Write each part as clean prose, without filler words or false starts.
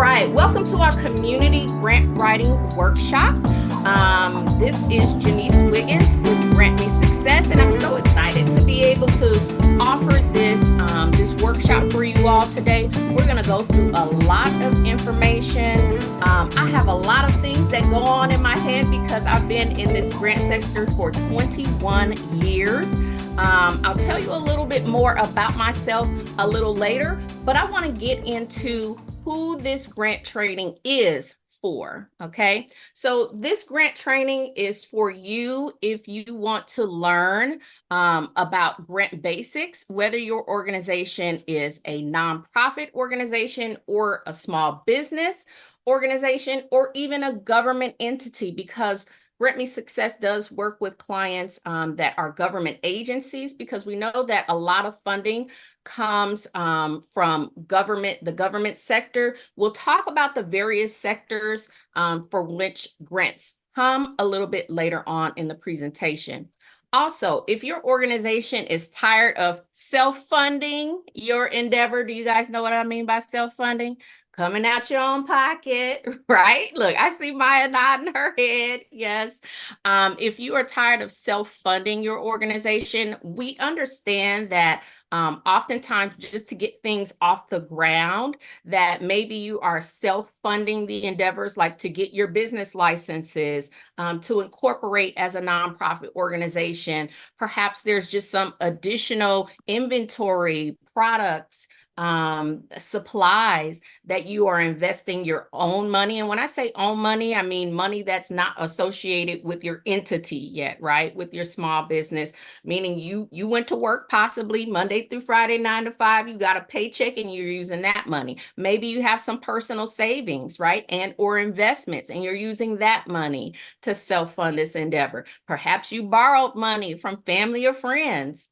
right, welcome to our community grant writing workshop. This is Janise Wiggins with Grant Me Success, and I'm so excited to be able to offer this workshop for you all today. We're going to go through a lot of information. I have a lot of things that go on in my head because I've been in this grant sector for 21 years. I'll tell you a little bit more about myself a little later, but I want to get into who this grant training is for, okay? So this grant training is for you if you want to learn about grant basics, whether your organization is a nonprofit organization or a small business organization or even a government entity, because Grant Me Success does work with clients that are government agencies, because we know that a lot of funding comes from the government sector. We'll talk about the various sectors for which grants come a little bit later on in the presentation. Also, if your organization is tired of self-funding your endeavor, do you guys know what I mean by self-funding? Coming out your own pocket, right? Look, I see Maya nodding her head. Yes. If you are tired of self-funding your organization, we understand that oftentimes just to get things off the ground, that maybe you are self-funding the endeavors, like to get your business licenses, to incorporate as a nonprofit organization. Perhaps there's just some additional inventory, products, supplies that you are investing your own money. And when I say own money, I mean money that's not associated with your entity yet, right? With your small business, meaning you went to work possibly Monday through Friday, 9 to 5, you got a paycheck and you're using that money. Maybe you have some personal savings, right? And or investments, and you're using that money to self-fund this endeavor. Perhaps you borrowed money from family or friends,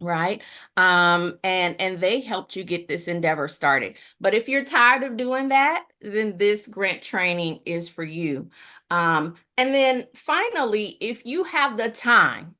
right? And they helped you get this endeavor started. But if you're tired of doing that, then this grant training is for you. And then finally, if you have the time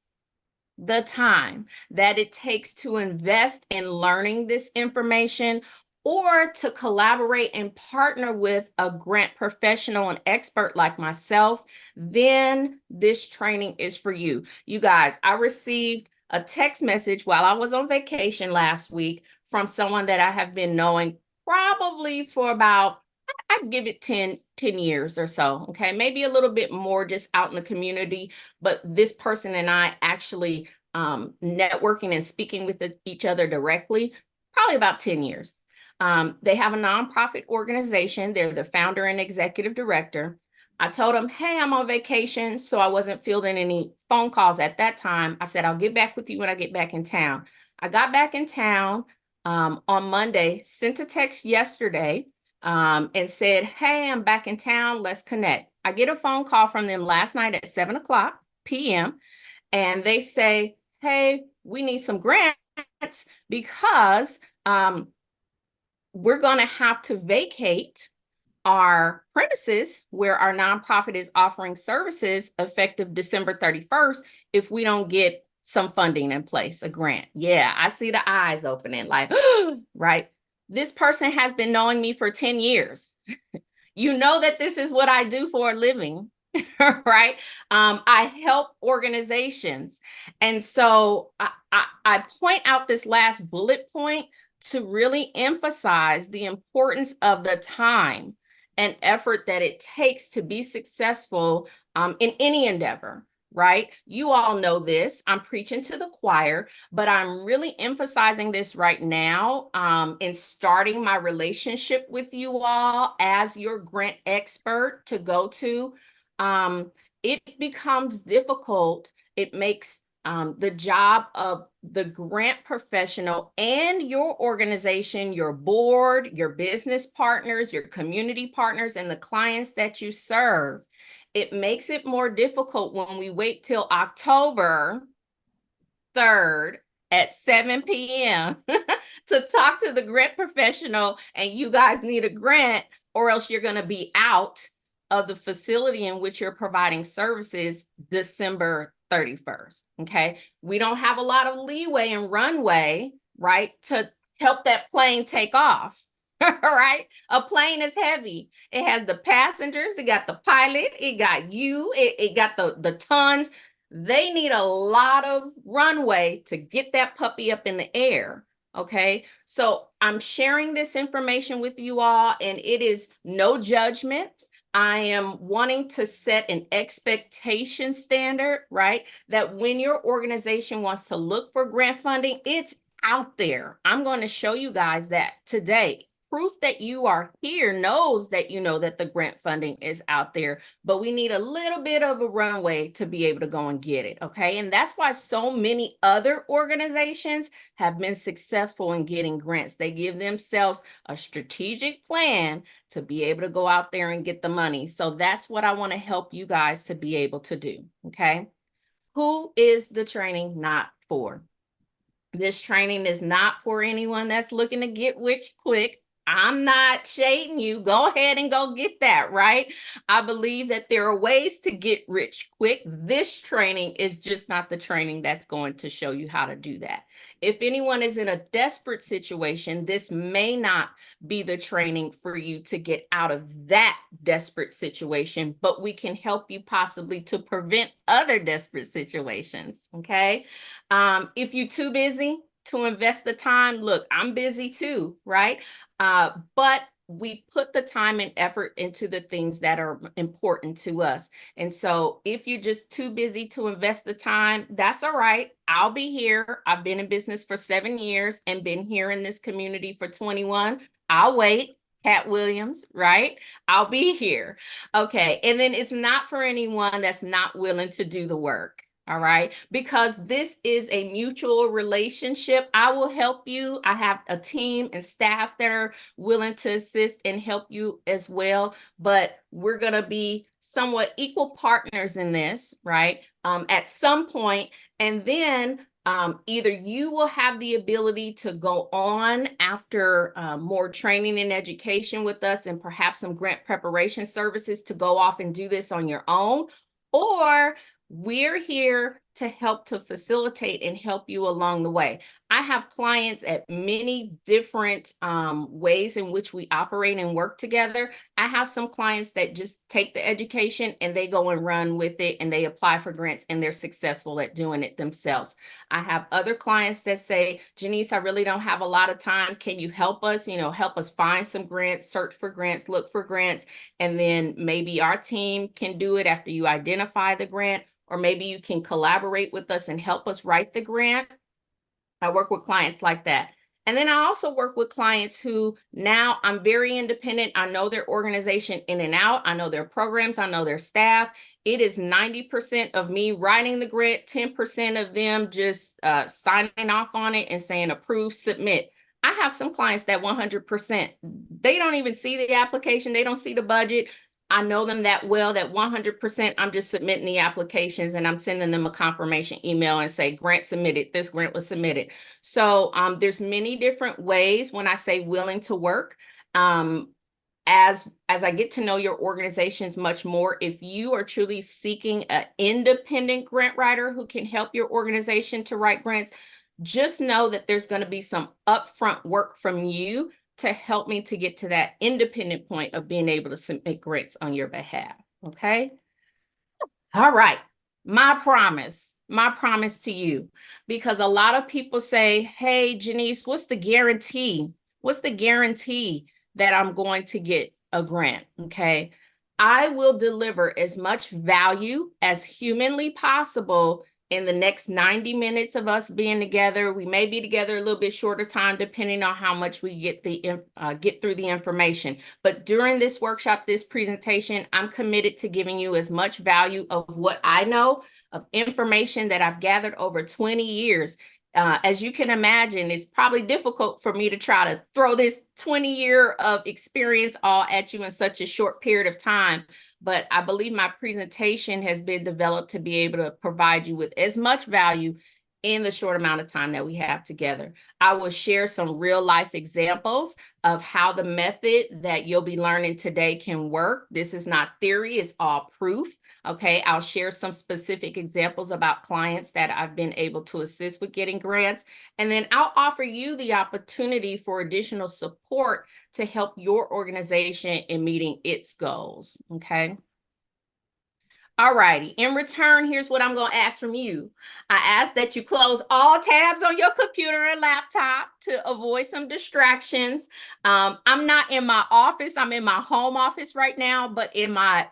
that it takes to invest in learning this information, or to collaborate and partner with a grant professional and expert like myself, then this training is for you. You guys, I received a text message while I was on vacation last week from someone that I have been knowing probably for about, I'd give it 10 years or so, okay? Maybe a little bit more just out in the community, but this person and I actually networking and speaking with each other directly, probably about 10 years. They have a nonprofit organization. They're the founder and executive director. I told them, hey, I'm on vacation, so I wasn't fielding any phone calls at that time. I said, I'll get back with you when I get back in town. I got back in town on Monday, sent a text yesterday and said, hey, I'm back in town, let's connect. I get a phone call from them last night at 7:00 p.m. and they say, hey, we need some grants because we're going to have to vacate our premises where our nonprofit is offering services effective December 31st if we don't get some funding in place, a grant. Yeah, I see the eyes opening like, right? This person has been knowing me for 10 years. You know that this is what I do for a living, right? I help organizations. And so I point out this last bullet point to really emphasize the importance of the time and effort that it takes to be successful in any endeavor, right? You all know this. I'm preaching to the choir, but I'm really emphasizing this right now in starting my relationship with you all as your grant expert to go to. It becomes difficult. It makes the job of the grant professional and your organization, your board, your business partners, your community partners, and the clients that you serve. It makes it more difficult when we wait till October 3rd at 7 p.m. to talk to the grant professional, and you guys need a grant, or else you're going to be out of the facility in which you're providing services December 31st. Okay. We don't have a lot of leeway and runway, right, to help that plane take off. All right. A plane is heavy. It has the passengers, it got the pilot, it got you, it got the tons. They need a lot of runway to get that puppy up in the air. Okay. So I'm sharing this information with you all, and it is no judgment. I am wanting to set an expectation standard, right? That when your organization wants to look for grant funding, it's out there. I'm going to show you guys that today. Proof that you are here knows that you know that the grant funding is out there, but we need a little bit of a runway to be able to go and get it, okay? And that's why so many other organizations have been successful in getting grants. They give themselves a strategic plan to be able to go out there and get the money. So that's what I want to help you guys to be able to do, okay? Who is the training not for? This training is not for anyone that's looking to get rich quick. I'm not shading you. Go ahead and go get that, right? I believe that there are ways to get rich quick. This training is just not the training that's going to show you how to do that. If anyone is in a desperate situation, this may not be the training for you to get out of that desperate situation, but we can help you possibly to prevent other desperate situations, okay? If you're too busy to invest the time, look, I'm busy too, right? But we put the time and effort into the things that are important to us. And so if you're just too busy to invest the time, that's all right. I'll be here. I've been in business for 7 years and been here in this community for 21. I'll wait. Cat Williams, right? I'll be here. Okay. And then it's not for anyone that's not willing to do the work. All right, because this is a mutual relationship. I will help you. I have a team and staff that are willing to assist and help you as well. But we're going to be somewhat equal partners in this, right? At some point, and then either you will have the ability to go on after more training and education with us and perhaps some grant preparation services to go off and do this on your own, or we're here to help to facilitate and help you along the way. I have clients at many different ways in which we operate and work together. I have some clients that just take the education and they go and run with it and they apply for grants and they're successful at doing it themselves. I have other clients that say, Janise, I really don't have a lot of time. Can you help us, help us find some grants, search for grants, look for grants, and then maybe our team can do it after you identify the grant, or maybe you can collaborate with us and help us write the grant. I work with clients like that. And then I also work with clients who now I'm very independent. I know their organization in and out. I know their programs. I know their staff. It is 90% of me writing the grant, 10% of them just signing off on it and saying approve, submit. I have some clients that 100%, they don't even see the application. They don't see the budget. I know them that well that 100% I'm just submitting the applications and I'm sending them a confirmation email and say grant submitted, this grant was submitted. So there's many different ways when I say willing to work. As I get to know your organizations much more, if you are truly seeking an independent grant writer who can help your organization to write grants, just know that there's going to be some upfront work from you to help me to get to that independent point of being able to submit grants on your behalf, okay? All right, my promise to you, because a lot of people say, hey, Janise, what's the guarantee? What's the guarantee that I'm going to get a grant, okay? I will deliver as much value as humanly possible in the next 90 minutes of us being together. We may be together a little bit shorter time, depending on how much we get through the information. But during this workshop, this presentation, I'm committed to giving you as much value of what I know, of information that I've gathered over 20 years. As you can imagine, it's probably difficult for me to try to throw this 20-year of experience all at you in such a short period of time. But I believe my presentation has been developed to be able to provide you with as much value in the short amount of time that we have together. I will share some real life examples of how the method that you'll be learning today can work. This is not theory, it's all proof. Okay, I'll share some specific examples about clients that I've been able to assist with getting grants. And then I'll offer you the opportunity for additional support to help your organization in meeting its goals. Okay. All righty. In return, here's what I'm going to ask from you. I ask that you close all tabs on your computer and laptop to avoid some distractions. I'm not in my office. I'm in my home office right now, but in my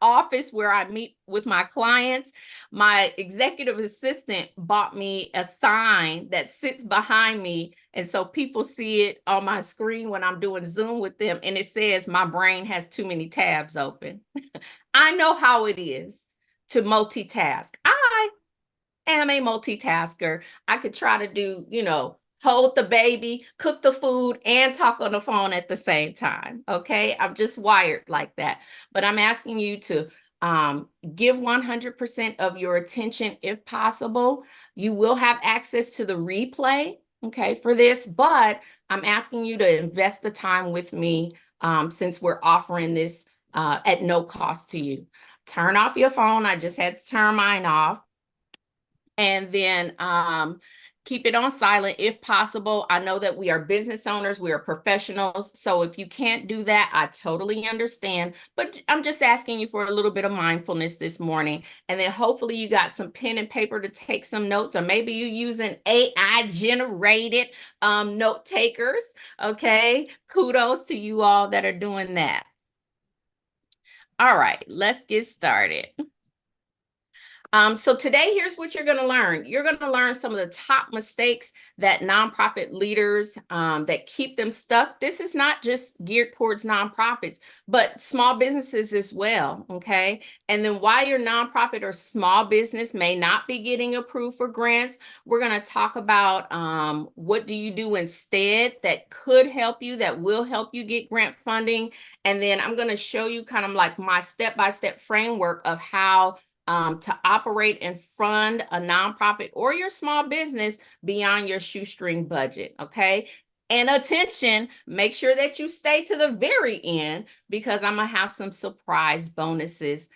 office where I meet with my clients, my executive assistant bought me a sign that sits behind me. And so people see it on my screen when I'm doing Zoom with them, and it says my brain has too many tabs open. I know how it is to multitask. I am a multitasker. I could try to do, hold the baby, cook the food, and talk on the phone at the same time. Okay. I'm just wired like that. But I'm asking you to give 100% of your attention if possible. You will have access to the replay, okay, for this, but I'm asking you to invest the time with me since we're offering this at no cost to you. Turn off your phone. I just had to turn mine off. And then keep it on silent if possible. I know that we are business owners, we are professionals. So if you can't do that, I totally understand. But I'm just asking you for a little bit of mindfulness this morning. And then hopefully you got some pen and paper to take some notes, or maybe you using AI generated note takers. Okay. Kudos to you all that are doing that. All right, let's get started. So today, here's what you're going to learn. You're going to learn some of the top mistakes that nonprofit leaders that keep them stuck. This is not just geared towards nonprofits, but small businesses as well, okay? And then why your nonprofit or small business may not be getting approved for grants. We're going to talk about what do you do instead that could help you, that will help you get grant funding. And then I'm going to show you kind of like my step-by-step framework of how to operate and fund a nonprofit or your small business beyond your shoestring budget, okay? And attention, make sure that you stay to the very end because I'm going to have some surprise bonuses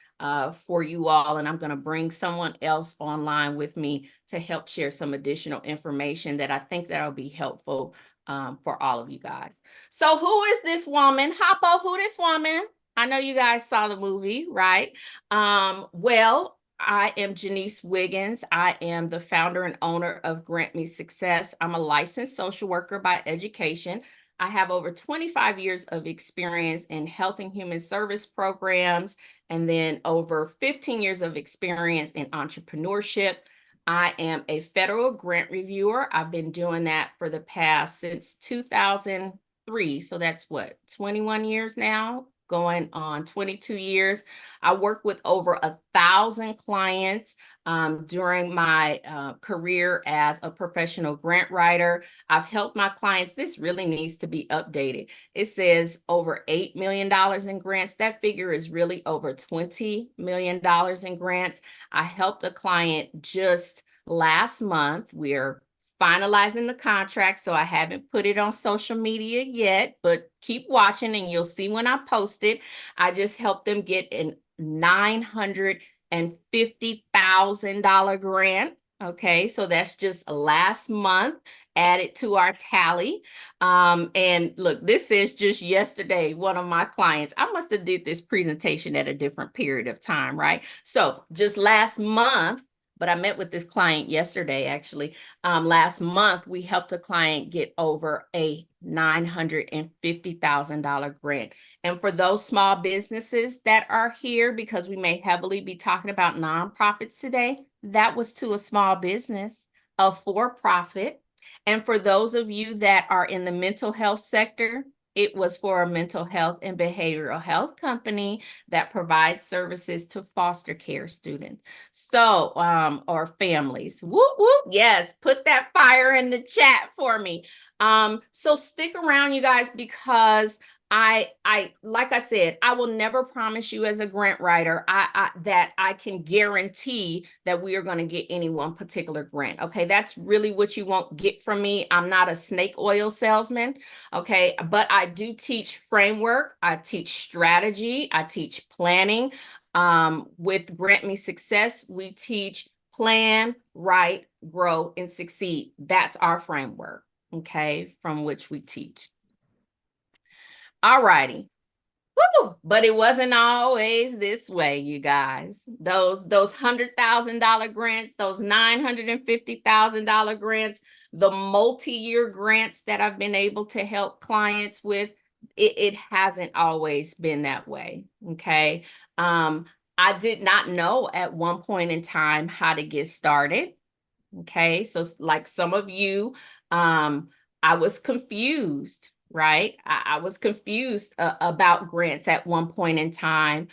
for you all, and I'm going to bring someone else online with me to help share some additional information that I think that'll be helpful for all of you guys. So who is this woman? Hoppo, who this woman? I know you guys saw the movie, right? Well, I am Janise Wiggins. I am the founder and owner of Grant Me Success. I'm a licensed social worker by education. I have over 25 years of experience in health and human service programs, and then over 15 years of experience in entrepreneurship. I am a federal grant reviewer. I've been doing that for the past since 2003. So that's what, 21 years now? Going on 22 years. I worked with over 1,000 clients during my career as a professional grant writer. I've helped my clients. This really needs to be updated. It says over $8 million in grants. That figure is really over $20 million in grants. I helped a client just last month. We're finalizing the contract, so I haven't put it on social media yet, but keep watching and you'll see when I post it. I just helped them get a $950,000 grant. Okay, so that's just last month added to our tally. And look, this is just yesterday, one of my clients, I must have did this presentation at a different period of time, right? So just last month, but I met with this client yesterday, actually. Last month, we helped a client get over a $950,000 grant. And for those small businesses that are here, because we may heavily be talking about nonprofits today, that was to a small business, a for-profit. And for those of you that are in the mental health sector, it was for a mental health and behavioral health company that provides services to foster care students. So, or families. Whoop, whoop. Yes, put that fire in the chat for me. So stick around, you guys, because like I said, I will never promise you as a grant writer that I can guarantee that we are going to get any one particular grant. Okay, that's really what you won't get from me. I'm not a snake oil salesman. Okay, but I do teach framework, I teach strategy, I teach planning. With Grant Me Success, we teach plan, write, grow, and succeed. That's our framework, okay, from which we teach. All righty. Woo! But it wasn't always this way, you guys. Those $100,000 grants, those $950,000 grants, the multi-year grants that I've been able to help clients with, it hasn't always been that way. Okay. I did not know at one point in time how to get started. Okay, so like some of you, I was confused, right? I was confused about grants at one point in time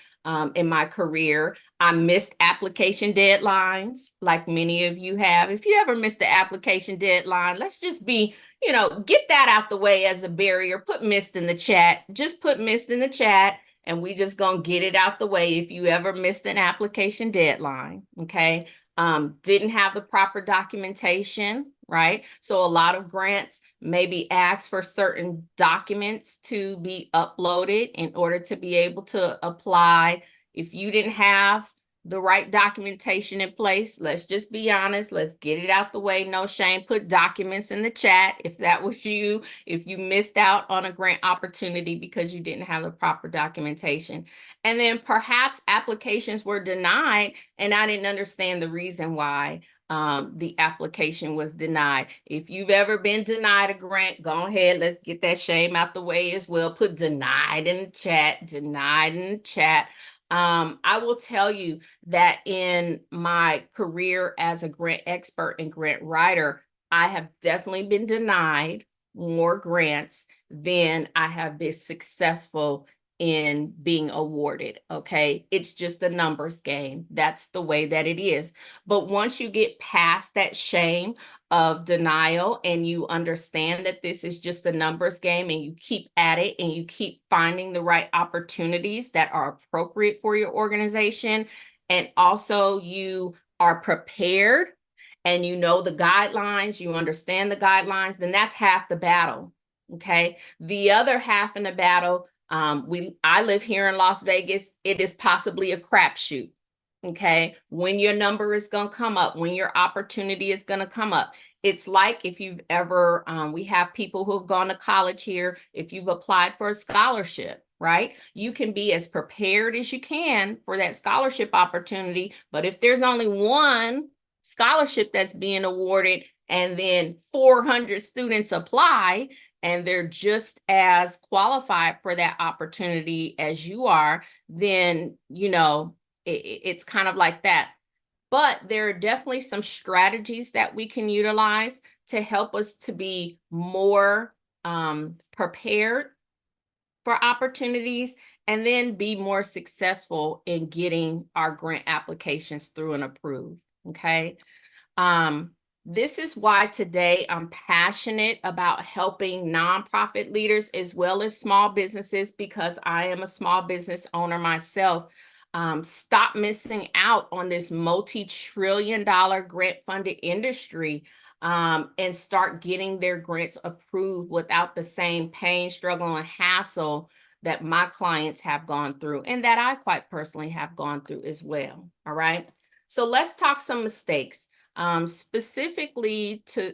in my career. I missed application deadlines, like many of you have. If you ever missed the application deadline, let's just be, get that out the way as a barrier. Put missed in the chat. Just put missed in the chat, and we just gonna get it out the way if you ever missed an application deadline, okay? Didn't have the proper documentation, right? So a lot of grants maybe ask for certain documents to be uploaded in order to be able to apply. If you didn't have the right documentation in place, let's just be honest, let's get it out the way, no shame. Put documents in the chat if that was you, if you missed out on a grant opportunity because you didn't have the proper documentation. And then perhaps applications were denied and I didn't understand the reason why the application was denied. If you've ever been denied a grant, go ahead, let's get that shame out the way as well. Put denied in the chat, denied in the chat. I will tell you that in my career as a grant expert and grant writer, I have definitely been denied more grants than I have been successful in being awarded. Okay, it's just a numbers game. That's the way that it is. But once you get past that shame of denial and you understand that this is just a numbers game and you keep at it and you keep finding the right opportunities that are appropriate for your organization, and also you are prepared and you know the guidelines, you understand the guidelines, then that's half the battle. Okay, the other half in the battle, I live here in Las Vegas. It is possibly a crapshoot. Okay, when your number is going to come up, when your opportunity is going to come up. It's like if you've ever, we have people who have gone to college here. If you've applied for a scholarship, right? You can be as prepared as you can for that scholarship opportunity. But if there's only one scholarship that's being awarded and then 400 students apply, and they're just as qualified for that opportunity as you are, then, it's kind of like that. But there are definitely some strategies that we can utilize to help us to be more prepared for opportunities and then be more successful in getting our grant applications through and approved, okay? This is why today I'm passionate about helping nonprofit leaders as well as small businesses, because I am a small business owner myself. Stop missing out on this multi-trillion-dollar grant-funded industry and start getting their grants approved without the same pain, struggle, and hassle that my clients have gone through and that I quite personally have gone through as well. All right. So let's talk some mistakes. Specifically to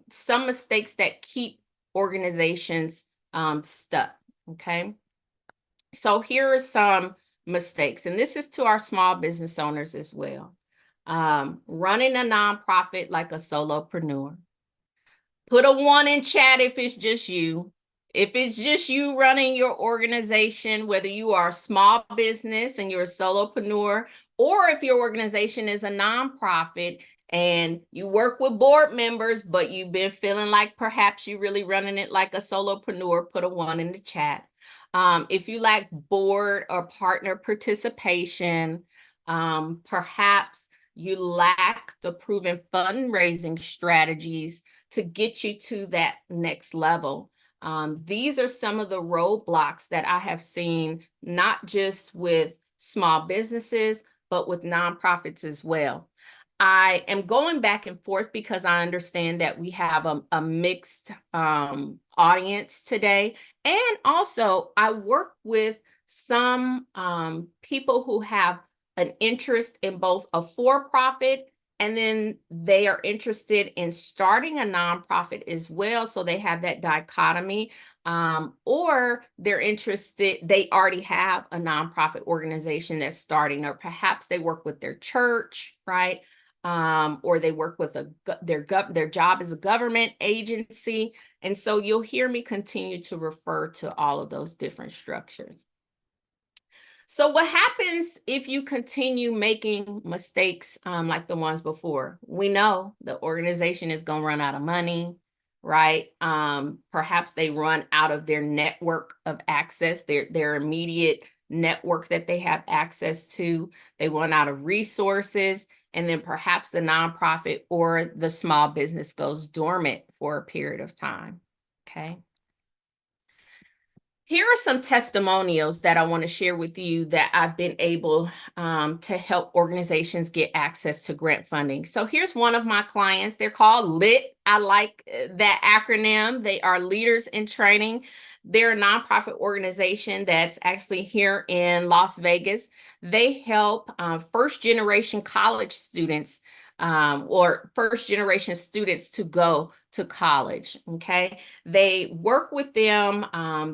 some mistakes that keep organizations stuck, okay? So here are some mistakes, and this is to our small business owners as well. Running a nonprofit like a solopreneur. Put a 1 in chat if it's just you. If it's just you running your organization, whether you are a small business and you're a solopreneur, or if your organization is a nonprofit and you work with board members, but you've been feeling like perhaps you're really running it like a solopreneur, put a 1 in the chat. If you lack board or partner participation, perhaps you lack the proven fundraising strategies to get you to that next level. These are some of the roadblocks that I have seen, not just with small businesses, but with nonprofits as well. I am going back and forth because I understand that we have a mixed audience today. And also, I work with some people who have an interest in both a for-profit, and then they are interested in starting a nonprofit as well. So they have that dichotomy. Or they're interested, they already have a nonprofit organization that's starting, or perhaps they work with their church, right? Or they work with their job as a government agency. And so you'll hear me continue to refer to all of those different structures. So what happens if you continue making mistakes like the ones before? We know the organization is going to run out of money, right? Perhaps they run out of their network of access, their immediate network that they have access to. They run out of resources, and then perhaps the nonprofit or the small business goes dormant for a period of time, okay? Here are some testimonials that I want to share with you that I've been able to help organizations get access to grant funding. So here's one of my clients. They're called LIT. I like that acronym. They are Leaders in Training. They're a nonprofit organization that's actually here in Las Vegas. They help first-generation college students or first-generation students to go to college, okay? They work with them,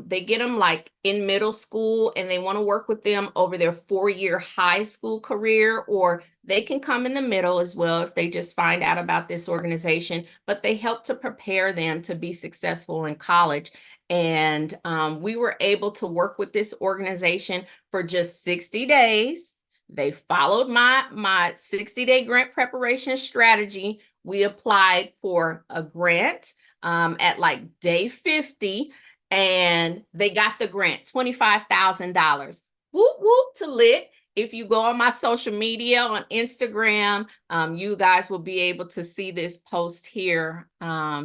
they get them like in middle school, and they want to work with them over their 4-year high school career, or they can come in the middle as well if they just find out about this organization, but they help to prepare them to be successful in college. And we were able to work with this organization for just 60 days. They followed my 60-day grant preparation strategy. We applied for a grant at like day 50, and they got the grant, $25,000. Whoop, whoop to LIT. If you go on my social media on Instagram, you guys will be able to see this post here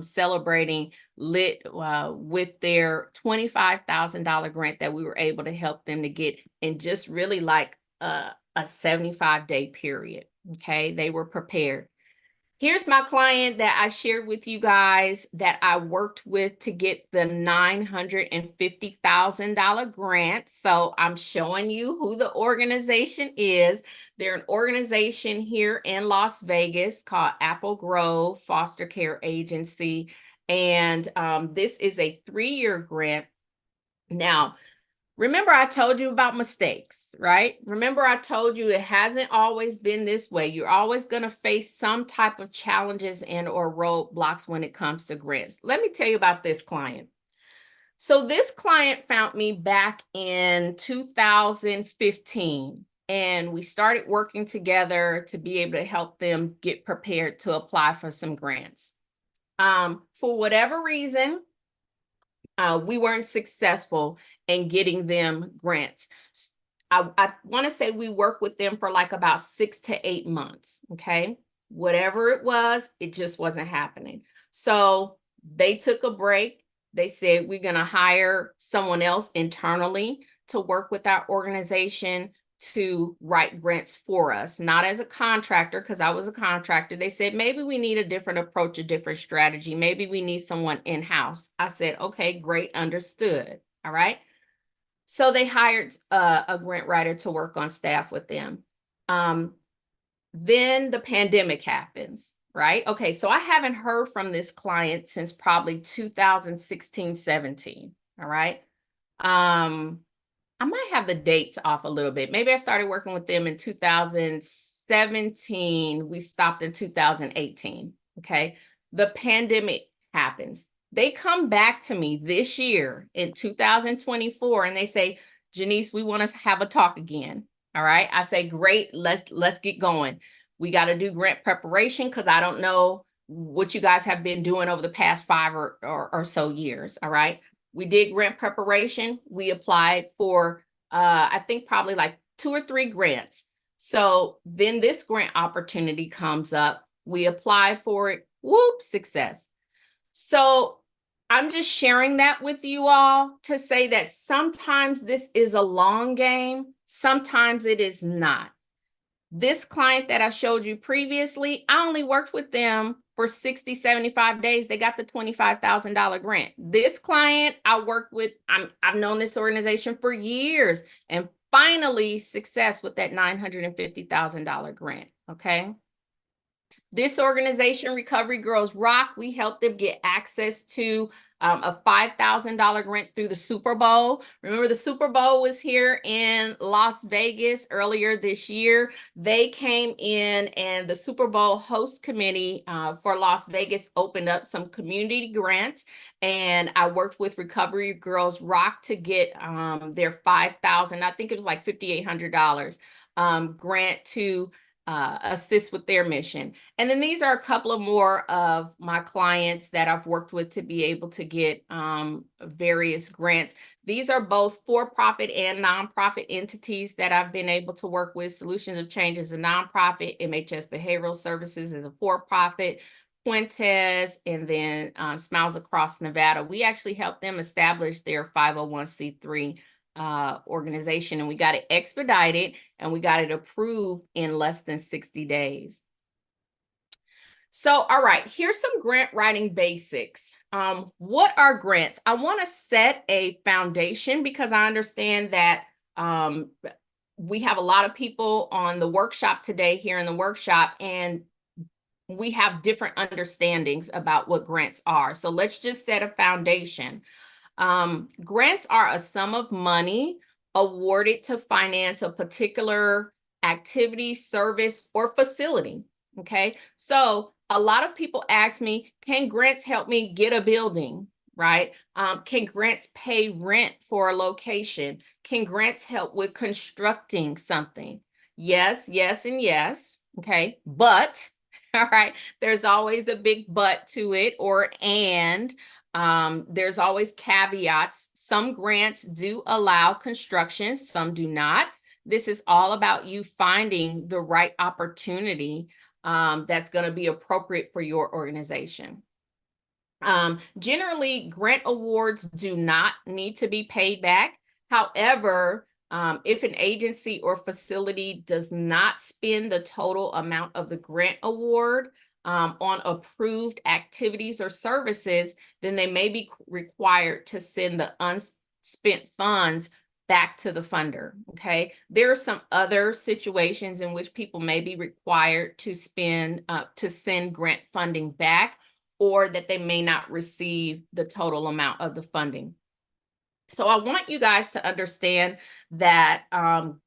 celebrating LIT with their $25,000 grant that we were able to help them to get in just really like a 75-day period. Okay, they were prepared. Here's my client that I shared with you guys that I worked with to get the $950,000 grant. So I'm showing you who the organization is. They're an organization here in Las Vegas called Apple Grove Foster Care Agency. And this is a 3-year grant. Now, remember I told you about mistakes, right? Remember I told you it hasn't always been this way. You're always going to face some type of challenges and or roadblocks when it comes to grants. Let me tell you about this client. So this client found me back in 2015, and we started working together to be able to help them get prepared to apply for some grants. For whatever reason, we weren't successful in getting them grants. I want to say we worked with them for like about 6 to 8 months, okay? Whatever it was, it just wasn't happening. So they took a break. They said, we're going to hire someone else internally to work with our organization to write grants for us, not as a contractor, because I was a contractor. They said, maybe we need a different approach, a different strategy. Maybe we need someone in-house. I said, okay, great, understood. All right. So they hired a grant writer to work on staff with them. Then the pandemic happens, right? Okay, so I haven't heard from this client since probably 2016, 17. All right. I might have the dates off a little bit. Maybe I started working with them in 2017. We stopped in 2018. Okay. The pandemic happens. They come back to me this year in 2024 and they say, Janise, we want to have a talk again. All right. I say, great, let's get going. We got to do grant preparation because I don't know what you guys have been doing over the past 5 or so years. All right. We did grant preparation. We applied for, I think probably like 2 or 3 grants. So then this grant opportunity comes up. We applied for it. Whoop, success. So I'm just sharing that with you all to say that sometimes this is a long game, sometimes it is not. This client that I showed you previously, I only worked with them for 60, 75 days. They got the $25,000 grant. This client I worked with, I've known this organization for years, and finally success with that $950,000 grant, okay? This organization, Recovery Girls Rock, we helped them get access to a $5,000 grant through the Super Bowl. Remember, the Super Bowl was here in Las Vegas earlier this year. They came in, and the Super Bowl host committee for Las Vegas opened up some community grants, and I worked with Recovery Girls Rock to get their $5,000, I think it was like $5,800 grant to assist with their mission. And then these are a couple of more of my clients that I've worked with to be able to get various grants. These are both for-profit and nonprofit entities that I've been able to work with. Solutions of Change is a nonprofit, MHS Behavioral Services is a for-profit, Fuentes, and then Smiles Across Nevada. We actually helped them establish their 501c3 organization, and we got it expedited and we got it approved in less than 60 days. So, all right, here's some grant writing basics. What are grants? I want to set a foundation because I understand that we have a lot of people on the workshop today here in the workshop, and we have different understandings about what grants are. So let's just set a foundation. Grants are a sum of money awarded to finance a particular activity, service, or facility. Okay, so a lot of people ask me, can grants help me get a building? Right? Can grants pay rent for a location? Can grants help with constructing something? Yes, yes, and yes. Okay, but all right, there's always a big but to it, or and. There's always caveats. Some grants do allow construction, some do not. This is all about you finding the right opportunity that's going to be appropriate for your organization. Generally, grant awards do not need to be paid back. However, if an agency or facility does not spend the total amount of the grant award on approved activities or services, then they may be required to send the unspent funds back to the funder. Okay, there are some other situations in which people may be required to send grant funding back, or that they may not receive the total amount of the funding. So I want you guys to understand that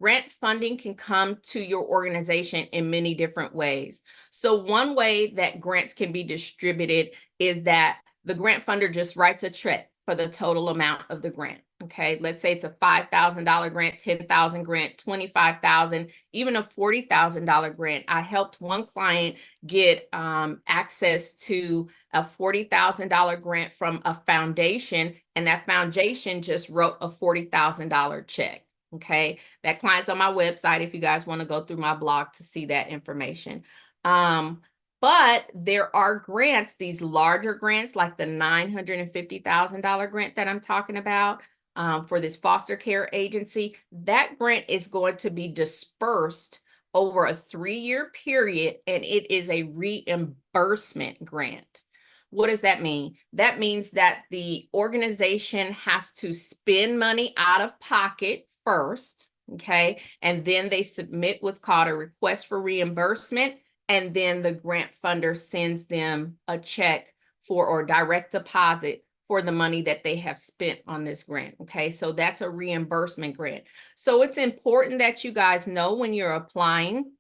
grant funding can come to your organization in many different ways. So one way that grants can be distributed is that the grant funder just writes a check for the total amount of the grant. Okay, let's say it's a $5,000 grant, $10,000 grant, $25,000, even a $40,000 grant. I helped one client get access to a $40,000 grant from a foundation, and that foundation just wrote a $40,000 check. Okay, that client's on my website if you guys want to go through my blog to see that information. But there are grants, these larger grants, like the $950,000 grant that I'm talking about for this foster care agency. That grant is going to be dispersed over a 3-year period, and it is a reimbursement grant. What does that mean? That means that the organization has to spend money out of pocket first, okay? And then they submit what's called a request for reimbursement, and then the grant funder sends them a check for, or direct deposit for the money that they have spent on this grant, okay? So that's a reimbursement grant. So it's important that you guys know when you're applying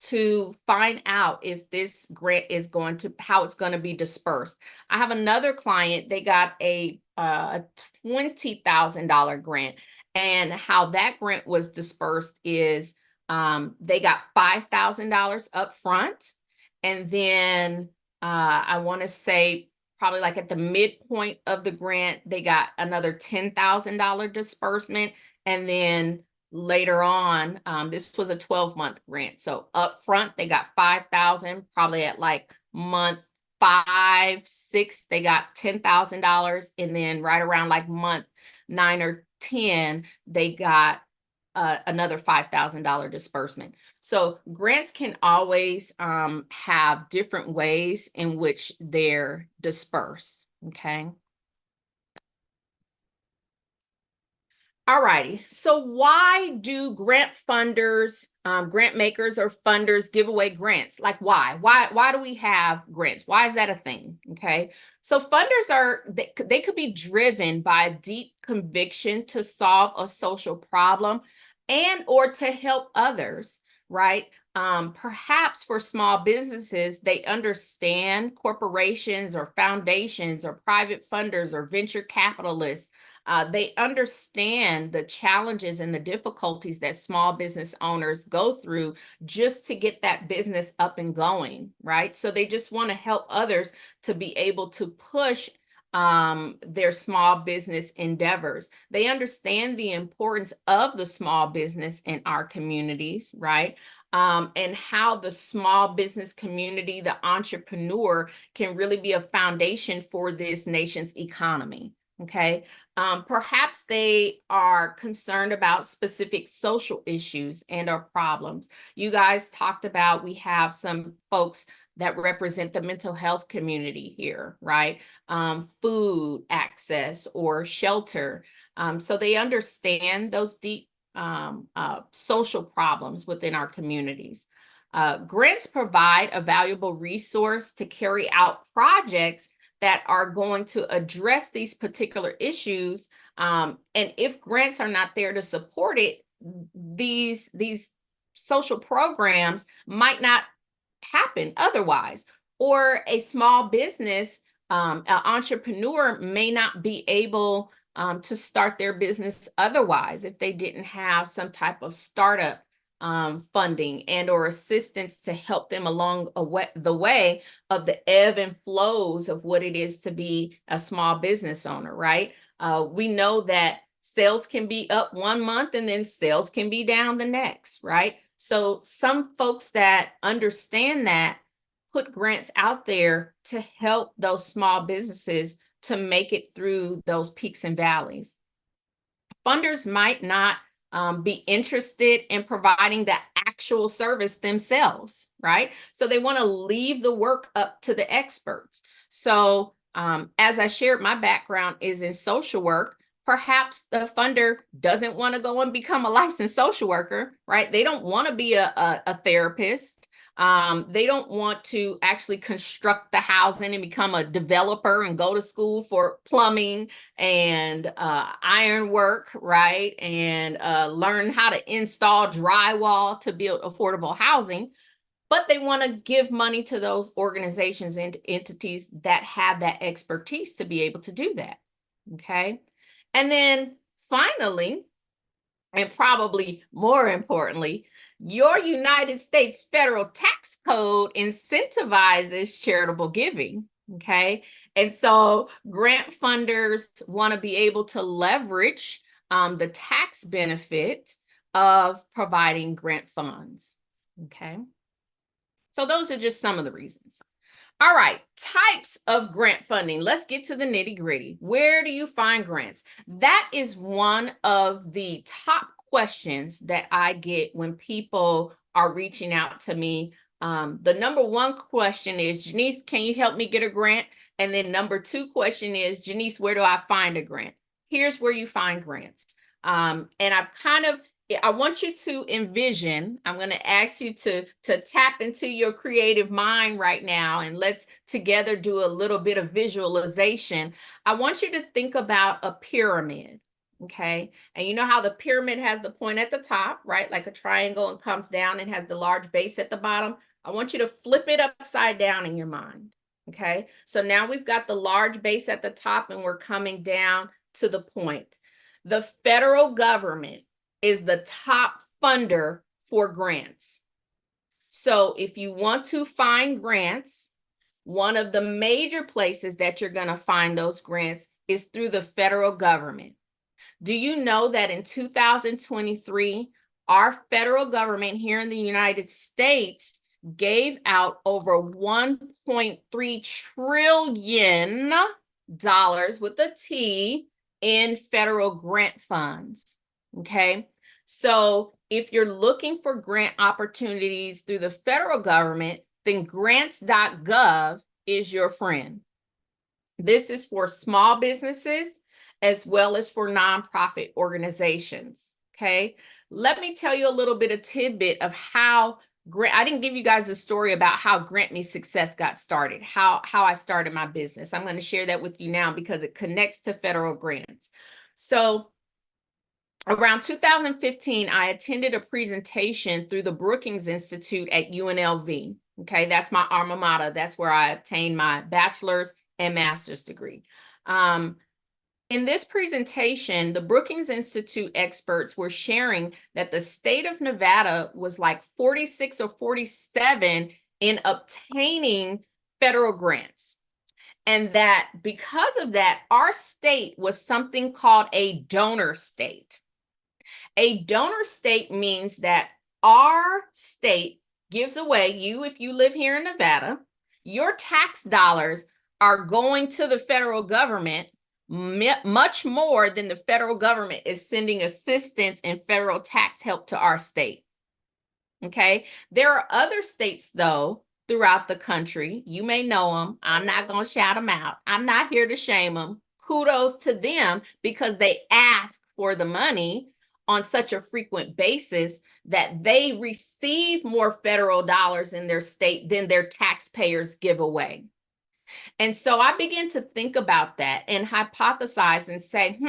to find out if this grant is going to, how it's going to be dispersed. I have another client, they got a $20,000 grant, and how that grant was dispersed is they got $5,000 up front, and then I want to say probably like at the midpoint of the grant, they got another $10,000 disbursement, and then later on, this was a 12-month grant. So up front, they got $5,000, probably at like month 5, 6, they got $10,000, and then right around like month 9 or 10, they got another $5,000 disbursement. So grants can always have different ways in which they're dispersed. Okay. All righty. So why do grant funders, grant makers or funders give away grants? Like why? Why do we have grants? Why is that a thing? Okay. So funders they could be driven by a deep conviction to solve a social problem and or to help others, right? Perhaps for small businesses, they understand corporations or foundations or private funders or venture capitalists. They understand the challenges and the difficulties that small business owners go through just to get that business up and going, right? So they just want to help others to be able to push their small business endeavors. They understand the importance of the small business in our communities, right? And how the small business community, the entrepreneur, can really be a foundation for this nation's economy. Okay. Perhaps they are concerned about specific social issues and or problems. You guys talked about we have some folks that represent the mental health community here, right? Food access or shelter. So they understand those deep social problems within our communities. Grants provide a valuable resource to carry out projects that are going to address these particular issues. And if grants are not there to support it, these social programs might not happen otherwise. Or a small business, an entrepreneur may not be able to start their business otherwise if they didn't have some type of startup funding and or assistance to help them along the way of the ebb and flows of what it is to be a small business owner, right? We know that sales can be up one month and then sales can be down the next, right? So some folks that understand that put grants out there to help those small businesses to make it through those peaks and valleys. Funders might not be interested in providing the actual service themselves, right? So they want to leave the work up to the experts. So as I shared, my background is in social work. Perhaps the funder doesn't want to go and become a licensed social worker, right? They don't want to be a therapist. They don't want to actually construct the housing and become a developer and go to school for plumbing and iron work, right? And learn how to install drywall to build affordable housing. But they want to give money to those organizations and entities that have that expertise to be able to do that. Okay. And then finally, and probably more importantly, your United States federal tax code incentivizes charitable giving. Okay. And so grant funders want to be able to leverage the tax benefit of providing grant funds. Okay. So those are just some of the reasons. All right, types of grant funding. Let's get to the nitty gritty. Where do you find grants? That is one of the top questions that I get when people are reaching out to me. The number one question is, Janise, can you help me get a grant? And then number two question is, Janise, where do I find a grant? Here's where you find grants. And I want you to envision, I'm going to ask you to tap into your creative mind right now, and let's together do a little bit of visualization. I want you to think about a pyramid, okay? And you know how the pyramid has the point at the top, right? Like a triangle, and comes down and has the large base at the bottom. I want you to flip it upside down in your mind, okay? So now we've got the large base at the top and we're coming down to the point. The federal government is the top funder for grants. So if you want to find grants, one of the major places that you're going to find those grants is through the federal government. Do you know that in 2023, our federal government here in the United States gave out over $1.3 trillion with a T in federal grant funds. Okay. So if you're looking for grant opportunities through the federal government, then grants.gov is your friend. This is for small businesses as well as for nonprofit organizations. Okay. Let me tell you a little bit of tidbit of how I didn't give you guys a story about how Grant Me Success got started, how I started my business. I'm going to share that with you now because it connects to federal grants. So around 2015, I attended a presentation through the Brookings Institute at UNLV. Okay, that's my alma mater. That's where I obtained my bachelor's and master's degree. In this presentation, the Brookings Institute experts were sharing that the state of Nevada was like 46 or 47 in obtaining federal grants. And that because of that, our state was something called a donor state. A donor state means that our state gives away, if you live here in Nevada, your tax dollars are going to the federal government much more than the federal government is sending assistance and federal tax help to our state. Okay. There are other states, though, throughout the country. You may know them. I'm not going to shout them out. I'm not here to shame them. Kudos to them because they ask for the money on such a frequent basis that they receive more federal dollars in their state than their taxpayers give away. And so I began to think about that and hypothesize and say,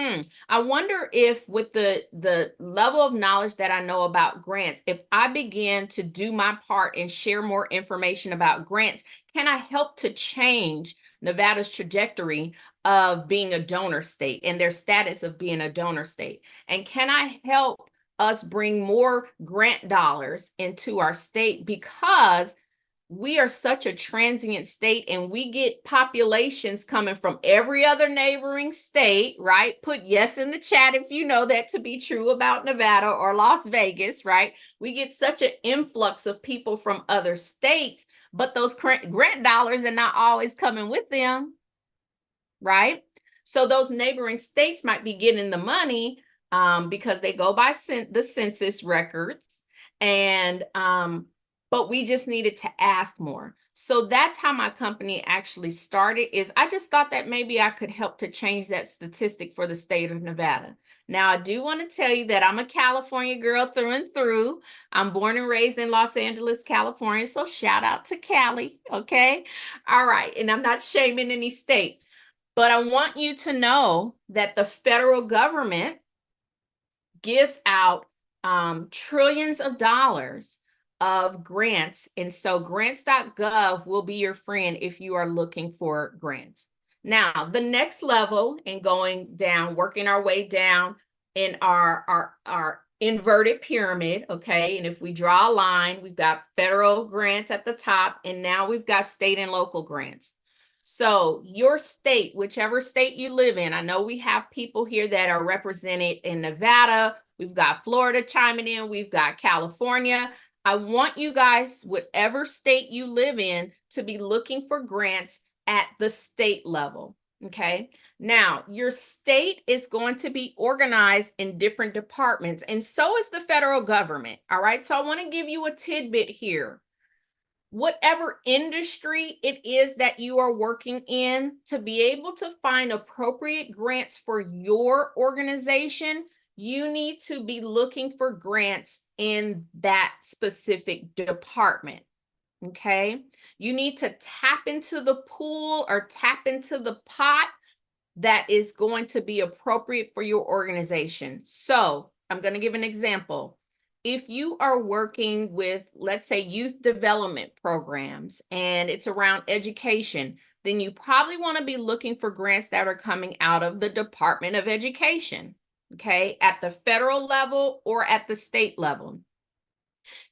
I wonder if with the level of knowledge that I know about grants, if I begin to do my part and share more information about grants, can I help to change Nevada's trajectory of being a donor state and their status of being a donor state? And can I help us bring more grant dollars into our state because we are such a transient state and we get populations coming from every other neighboring state, right? Put yes in the chat if you know that to be true about Nevada or Las Vegas, right? We get such an influx of people from other states, but those grant dollars are not always coming with them, right? So those neighboring states might be getting the money because they go by the census records and but we just needed to ask more. So that's how my company actually started. Is I just thought that maybe I could help to change that statistic for the state of Nevada. Now, I do want to tell you that I'm a California girl through and through. I'm born and raised in Los Angeles, California. So shout out to Cali, okay? All right, and I'm not shaming any state, but I want you to know that the federal government gives out trillions of dollars of grants. And so grants.gov will be your friend if you are looking for grants. Now, the next level in going down, working our way down in our inverted pyramid, okay? And if we draw a line, we've got federal grants at the top, and now we've got state and local grants. So your state, whichever state you live in, I know we have people here that are represented in Nevada. We've got Florida chiming in. We've got California. I want you guys, whatever state you live in, to be looking for grants at the state level, okay? Now, your state is going to be organized in different departments, and so is the federal government, all right? So I want to give you a tidbit here. Whatever industry it is that you are working in, to be able to find appropriate grants for your organization, you need to be looking for grants in that specific department, okay? You need to tap into the pool or tap into the pot that is going to be appropriate for your organization. So I'm going to give an example. If you are working with, let's say, youth development programs and it's around education, then you probably want to be looking for grants that are coming out of the Department of Education, okay, at the federal level or at the state level.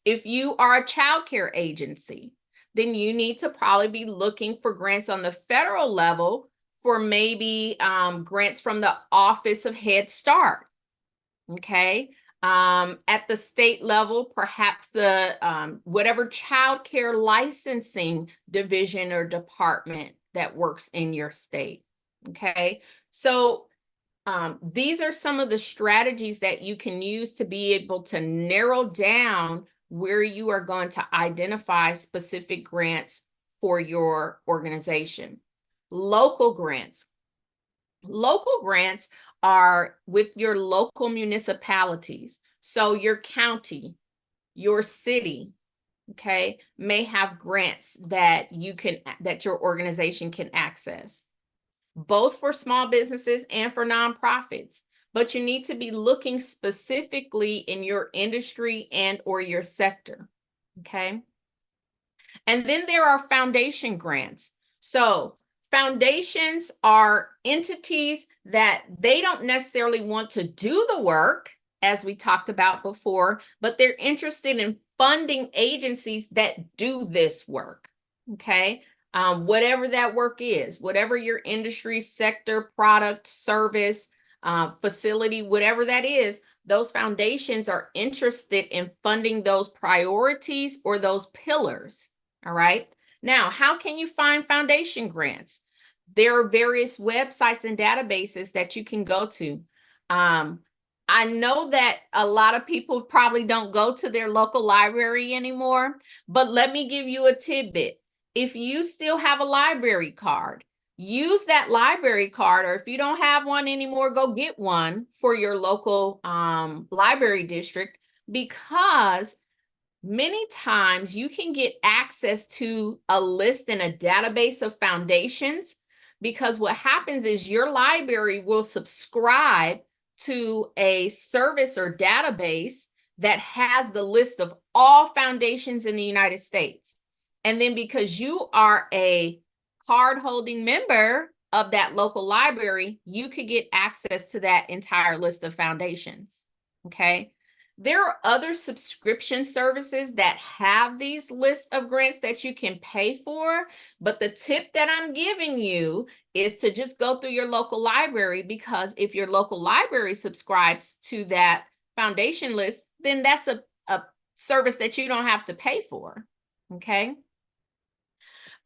If you are a child care agency, then you need to probably be looking for grants on the federal level for maybe grants from the Office of Head Start, okay? At the state level, perhaps the whatever child care licensing division or department that works in your state. Okay, so these are some of the strategies that you can use to be able to narrow down where you are going to identify specific grants for your organization. Local grants. Local grants are with your local municipalities. So your county, your city, okay, may have grants that that your organization can access, both for small businesses and for nonprofits. But you need to be looking specifically in your industry and or your sector, okay? And then there are foundation grants. So foundations are entities that they don't necessarily want to do the work, as we talked about before, but they're interested in funding agencies that do this work, okay? Whatever that work is, whatever your industry, sector, product, service, facility, whatever that is, those foundations are interested in funding those priorities or those pillars. All right. Now, how can you find foundation grants? There are various websites and databases that you can go to. I know that a lot of people probably don't go to their local library anymore, but let me give you a tidbit. If you still have a library card, use that library card, or if you don't have one anymore, go get one for your local library district, because many times you can get access to a list and a database of foundations, because what happens is your library will subscribe to a service or database that has the list of all foundations in the United States. And then because you are a card holding member of that local library, you could get access to that entire list of foundations. Okay. There are other subscription services that have these lists of grants that you can pay for, but the tip that I'm giving you is to just go through your local library, because if your local library subscribes to that foundation list, then that's a service that you don't have to pay for, okay?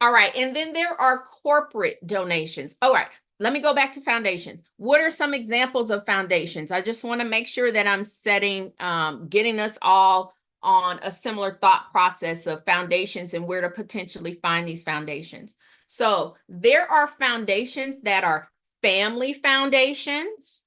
All right, and then there are corporate donations. All right, let me go back to foundations. What are some examples of foundations? I just want to make sure that I'm getting us all on a similar thought process of foundations and where to potentially find these foundations. So there are foundations that are family foundations,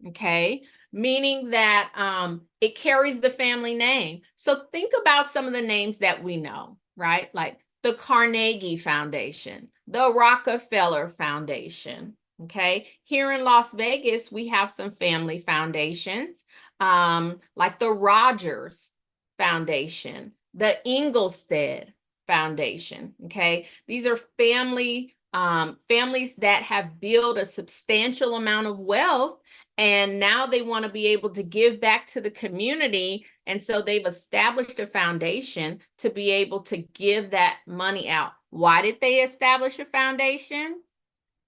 okay? Meaning that it carries the family name. So think about some of the names that we know, right? Like the Carnegie Foundation, the Rockefeller Foundation. Okay, here in Las Vegas, we have some family foundations, like the Rogers Foundation, the Ingelstead Foundation. Okay, these are families that have built a substantial amount of wealth, and now they want to be able to give back to the community. And so they've established a foundation to be able to give that money out. Why did they establish a foundation?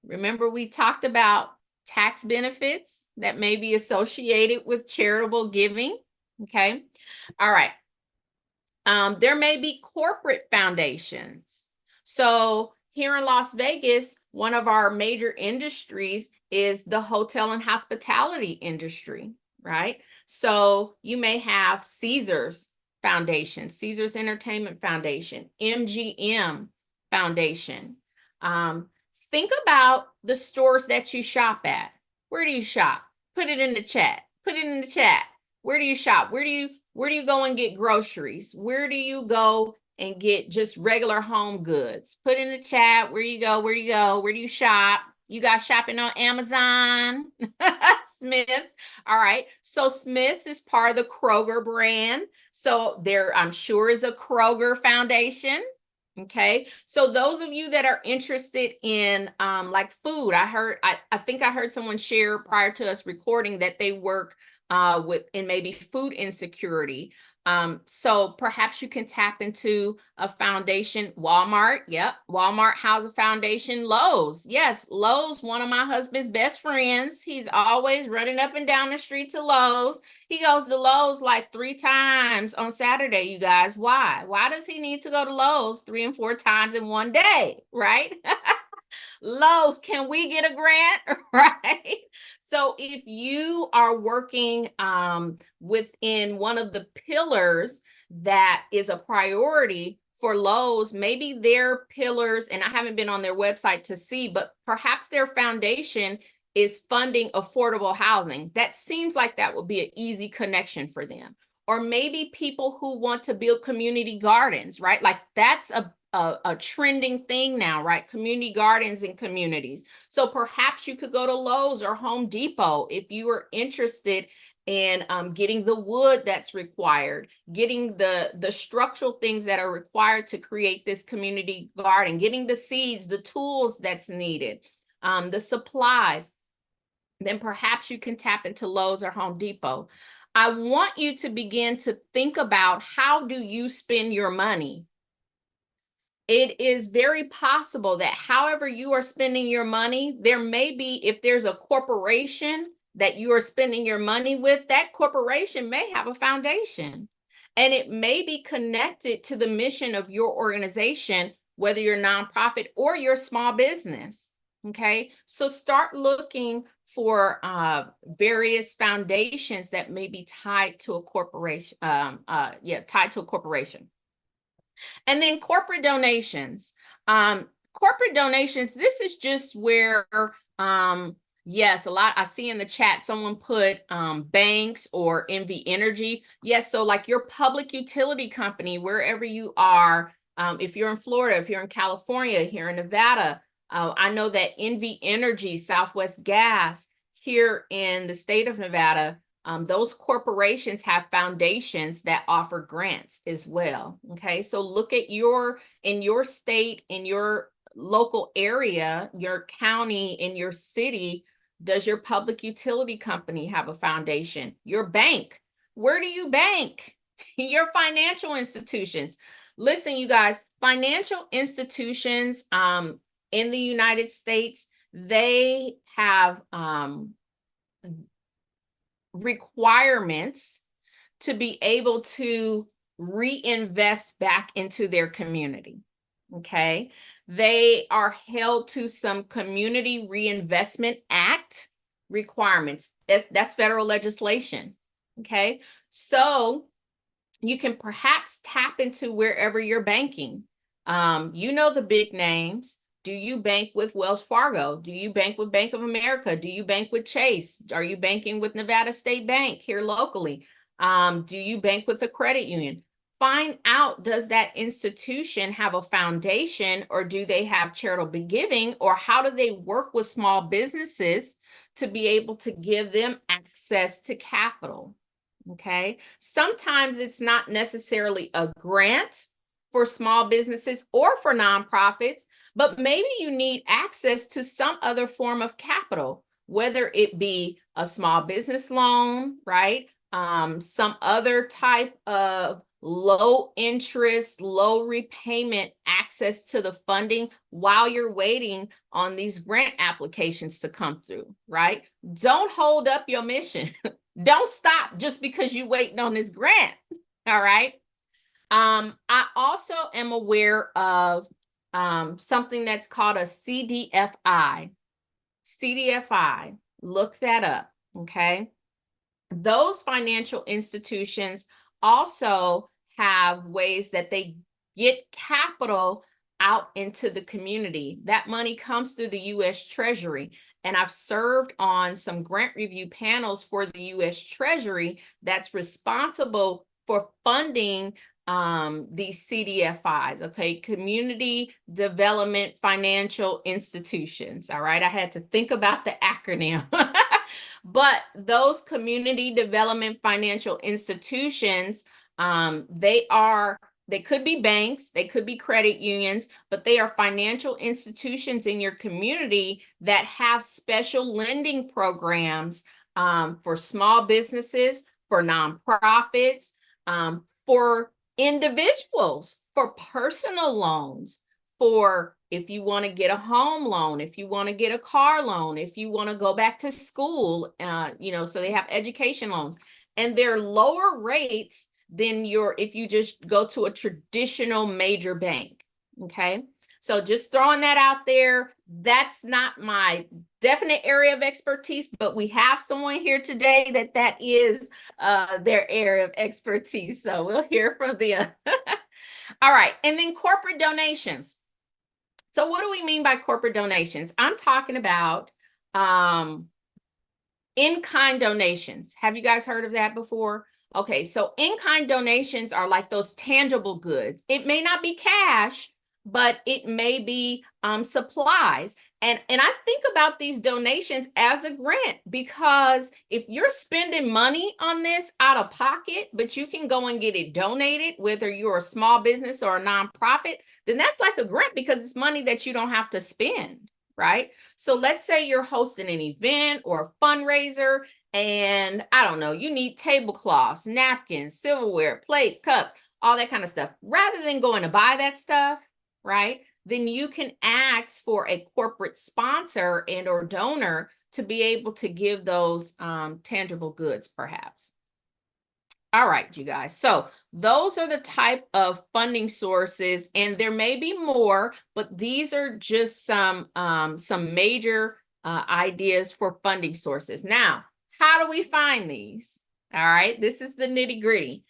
Remember, we talked about tax benefits that may be associated with charitable giving. Okay. All right. There may be corporate foundations. So here in Las Vegas, one of our major industries is the hotel and hospitality industry, right? So you may have Caesars Foundation, Caesars Entertainment Foundation, MGM Foundation. Think about the stores that you shop at. Where do you shop? Put it in the chat. Put it in the chat. Where do you shop? Where do you go and get groceries? Where do you go and get just regular home goods? Put in the chat. Where do you go? Where do you go? Where do you shop? You guys shopping on Amazon? Smith's. All right. So Smith's is part of the Kroger brand. So there, I'm sure, is a Kroger Foundation. Okay, so those of you that are interested in like food, I think I heard someone share prior to us recording that they work with in maybe food insecurity. So perhaps you can tap into a foundation. Walmart, yep, Walmart has a foundation. Lowe's, yes, Lowe's, one of my husband's best friends. He's always running up and down the street to Lowe's. He goes to Lowe's like 3 times on Saturday, you guys. Why? Why does he need to go to Lowe's 3 and 4 times in one day, right? Lowe's, can we get a grant? Right? So if you are working within one of the pillars that is a priority for Lowe's, maybe their pillars, and I haven't been on their website to see, but perhaps their foundation is funding affordable housing. That seems like that would be an easy connection for them. Or maybe people who want to build community gardens, right? Like that's a trending thing now, right? Community gardens in communities. So perhaps you could go to Lowe's or Home Depot if you are interested in getting the wood that's required, getting the structural things that are required to create this community garden, getting the seeds, the tools that's needed, the supplies. Then perhaps you can tap into Lowe's or Home Depot. I want you to begin to think about, how do you spend your money? It is very possible that however you are spending your money, there may be, if there's a corporation that you are spending your money with, that corporation may have a foundation. And it may be connected to the mission of your organization, whether you're a nonprofit or your small business. Okay, so start looking for various foundations that may be tied to a corporation. Tied to a corporation. And then corporate donations. Corporate donations, this is just where, yes, a lot, I see in the chat, someone put banks or NV Energy. Yes, so like your public utility company, wherever you are, if you're in Florida, if you're in California, here in Nevada, I know that NV Energy, Southwest Gas, here in the state of Nevada, those corporations have foundations that offer grants as well. Okay, so look at in your state, in your local area, your county, in your city, does your public utility company have a foundation? Your bank, where do you bank? Your financial institutions. Listen, you guys, financial institutions in the United States, they have requirements to be able to reinvest back into their community. Okay, they are held to some Community Reinvestment Act requirements. That's federal legislation. Okay, so you can perhaps tap into wherever you're banking. You know the big names. Do you bank with Wells Fargo? Do you bank with Bank of America? Do you bank with Chase? Are you banking with Nevada State Bank here locally? Do you bank with a credit union? Find out, does that institution have a foundation, or do they have charitable giving, or how do they work with small businesses to be able to give them access to capital? Okay, sometimes it's not necessarily a grant for small businesses or for nonprofits, but maybe you need access to some other form of capital, whether it be a small business loan, right? Some other type of low interest, low repayment access to the funding while you're waiting on these grant applications to come through, right? Don't hold up your mission. Don't stop just because you're waiting on this grant. All right. I also am aware of something that's called a CDFI. CDFI, look that up. Okay. Those financial institutions also have ways that they get capital out into the community. That money comes through the U.S. Treasury. And I've served on some grant review panels for the U.S. Treasury that's responsible for funding these CDFIs, okay, Community Development Financial Institutions. All right, I had to think about the acronym. But those community development financial institutions, they could be banks, they could be credit unions, but they are financial institutions in your community that have special lending programs for small businesses, for nonprofits, for individuals, for personal loans, for if you want to get a home loan, if you want to get a car loan, if you want to go back to school, so they have education loans, and they're lower rates than if you just go to a traditional major bank. Okay. So just throwing that out there. That's not my definite area of expertise, but we have someone here today that is their area of expertise. So we'll hear from them. All right. And then corporate donations. So what do we mean by corporate donations? I'm talking about in-kind donations. Have you guys heard of that before? Okay, so in-kind donations are like those tangible goods. It may not be cash, but it may be supplies. And I think about these donations as a grant, because if you're spending money on this out of pocket, but you can go and get it donated, whether you're a small business or a nonprofit, then that's like a grant because it's money that you don't have to spend. Right? So let's say you're hosting an event or a fundraiser, and I don't know, you need tablecloths, napkins, silverware, plates, cups, all that kind of stuff. Rather than going to buy that stuff, right? Then you can ask for a corporate sponsor and or donor to be able to give those tangible goods, perhaps. All right, you guys. So those are the type of funding sources, and there may be more, but these are just some major ideas for funding sources. Now, how do we find these? All right, this is the nitty gritty.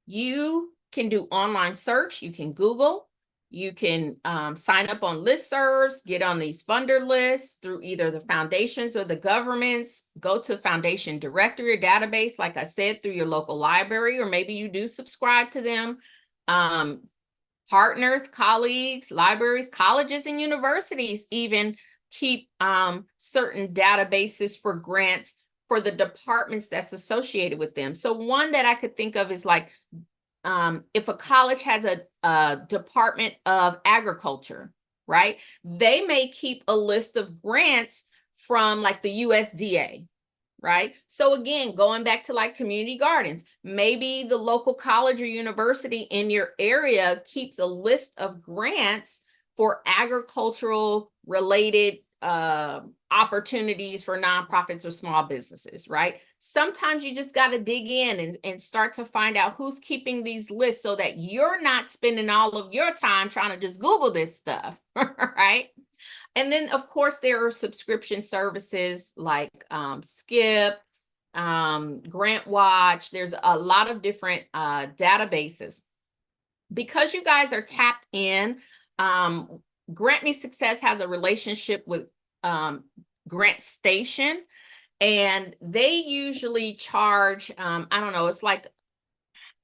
You can do online search. You can Google. You can sign up on listservs, get on these funder lists through either the foundations or the governments, go to foundation directory or database, like I said, through your local library, or maybe you do subscribe to them. Partners, colleagues, libraries, colleges, and universities even keep certain databases for grants for the departments that's associated with them. So one that I could think of is like, if a college has a department of agriculture, right? They may keep a list of grants from like the USDA, right? So again, going back to like community gardens, maybe the local college or university in your area keeps a list of grants for agricultural related opportunities for nonprofits or small businesses, right? Sometimes you just got to dig in and start to find out who's keeping these lists so that you're not spending all of your time trying to just Google this stuff, right? And then, of course, there are subscription services like Skip, Grant Watch. There's a lot of different databases. Because you guys are tapped in, Grant Me Success has a relationship with Grant Station, and they usually charge, I don't know, it's like,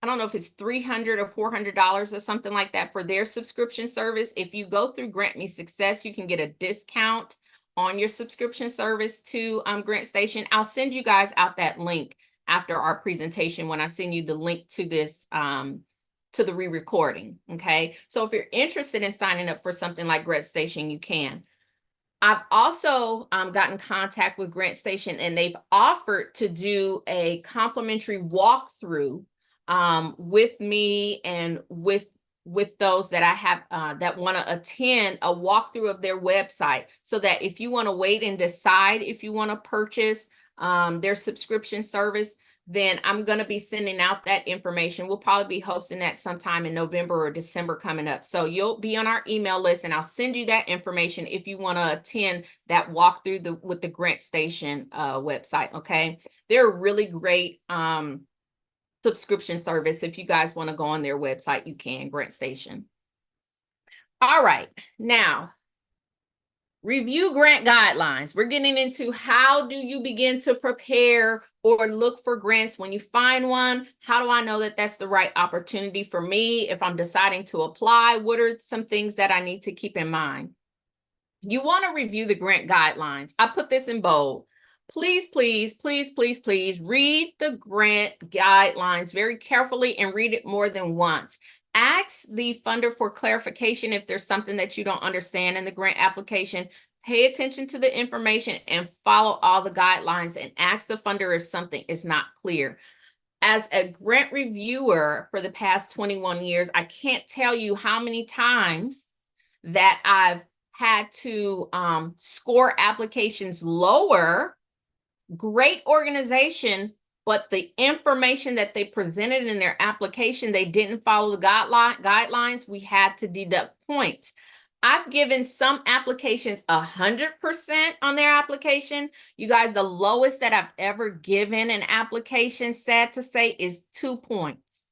I don't know if it's $300 or $400 or something like that for their subscription service. If you go through Grant Me Success, you can get a discount on your subscription service to Grant Station. I'll send you guys out that link after our presentation when I send you the link to this, to the re-recording, okay? So if you're interested in signing up for something like Grant Station, you can. I've also gotten contact with Grant Station, and they've offered to do a complimentary walkthrough with me and with those that I have that want to attend a walkthrough of their website, so that if you want to wait and decide if you want to purchase their subscription service, then I'm going to be sending out that information. We'll probably be hosting that sometime in November or December coming up. So you'll be on our email list, and I'll send you that information if you want to attend that walkthrough with the Grant Station website, okay? They're a really great subscription service. If you guys want to go on their website, you can, Grant Station. All right, now, review grant guidelines. We're getting into how do you begin to prepare or look for grants when you find one. How do I know that that's the right opportunity for me? If I'm deciding to apply, what are some things that I need to keep in mind? You want to review the grant guidelines. I put this in bold. Please, please, please, please, please read the grant guidelines very carefully and read it more than once. Ask the funder for clarification if there's something that you don't understand in the grant application. Pay attention to the information and follow all the guidelines, and ask the funder if something is not clear. As a grant reviewer for the past 21 years, I can't tell you how many times that I've had to score applications lower. Great organization, but the information that they presented in their application, they didn't follow the guidelines. We had to deduct points. I've given some applications 100% on their application. You guys, the lowest that I've ever given an application, sad to say, is 2 points.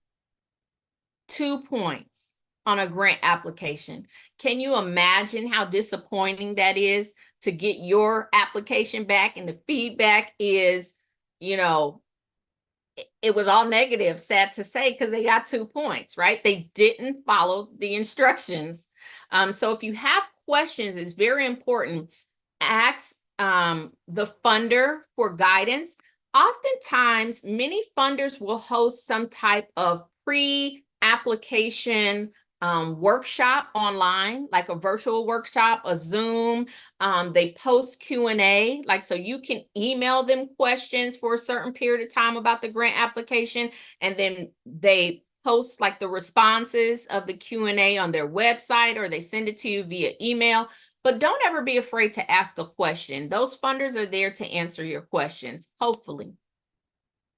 2 points on a grant application. Can you imagine how disappointing that is to get your application back and the feedback is, it was all negative, sad to say, because they got 2 points, right? They didn't follow the instructions. So if you have questions, it's very important. Ask the funder for guidance. Oftentimes, many funders will host some type of pre-application workshop online, like a virtual workshop, a Zoom. They post Q&A, like, so you can email them questions for a certain period of time about the grant application, and then they post like the responses of the Q&A on their website, or they send it to you via email. But don't ever be afraid to ask a question. Those funders are there to answer your questions, hopefully.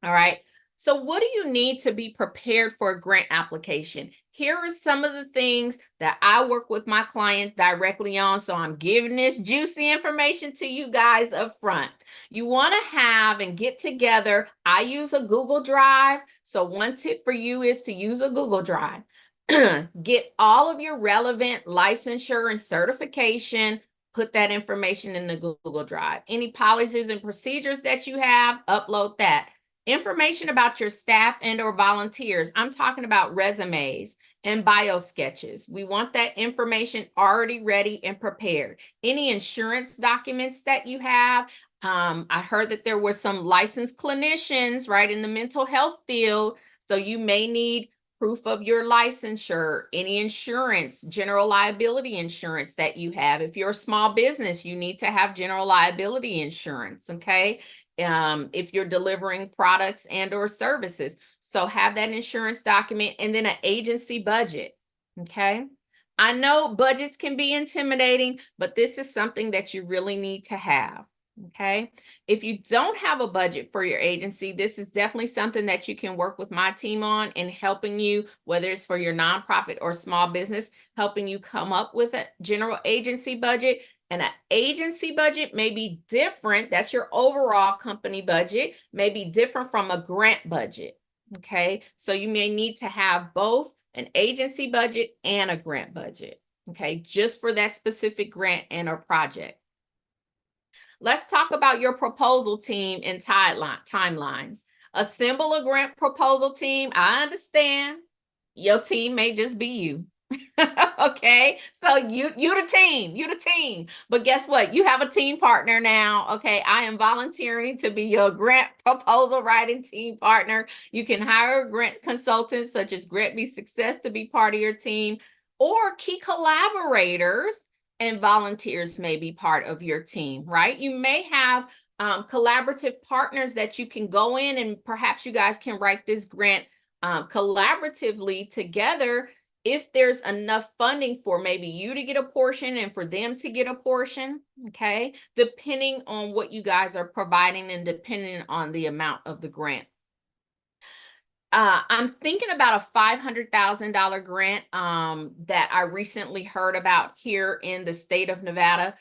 All right. So what do you need to be prepared for a grant application? Here are some of the things that I work with my clients directly on. So I'm giving this juicy information to you guys up front. You want to have and get together. I use a Google Drive. So one tip for you is to use a Google Drive. Get all of your relevant licensure and certification. Put that information in the Google Drive. Any policies and procedures that you have, upload that. Information about your staff and or volunteers. I'm talking about resumes and bio sketches. We want that information already ready and prepared. Any insurance documents that you have. I heard that there were some licensed clinicians, right, in the mental health field. So you may need proof of your licensure, any insurance, general liability insurance that you have. If you're a small business, you need to have general liability insurance, okay? If you're delivering products and or services. So have that insurance document, and then an agency budget, okay? I know budgets can be intimidating, but this is something that you really need to have, okay? If you don't have a budget for your agency, this is definitely something that you can work with my team on in helping you, whether it's for your nonprofit or small business, helping you come up with a general agency budget. And an agency budget may be different. That's your overall company budget, may be different from a grant budget. Okay, so you may need to have both an agency budget and a grant budget. Okay, just for that specific grant and or project. Let's talk about your proposal team and timelines. Assemble a grant proposal team. I understand your team may just be you. Okay, so you the team, but guess what, you have a team partner now. Okay, I am volunteering to be your grant proposal writing team partner. You can hire grant consultants such as Grant Be Success to be part of your team, or key collaborators and volunteers may be part of your team, right? You may have collaborative partners that you can go in, and perhaps you guys can write this grant collaboratively together if there's enough funding for maybe you to get a portion and for them to get a portion, okay? Depending on what you guys are providing and depending on the amount of the grant. I'm thinking about a $500,000 grant that I recently heard about here in the state of Nevada.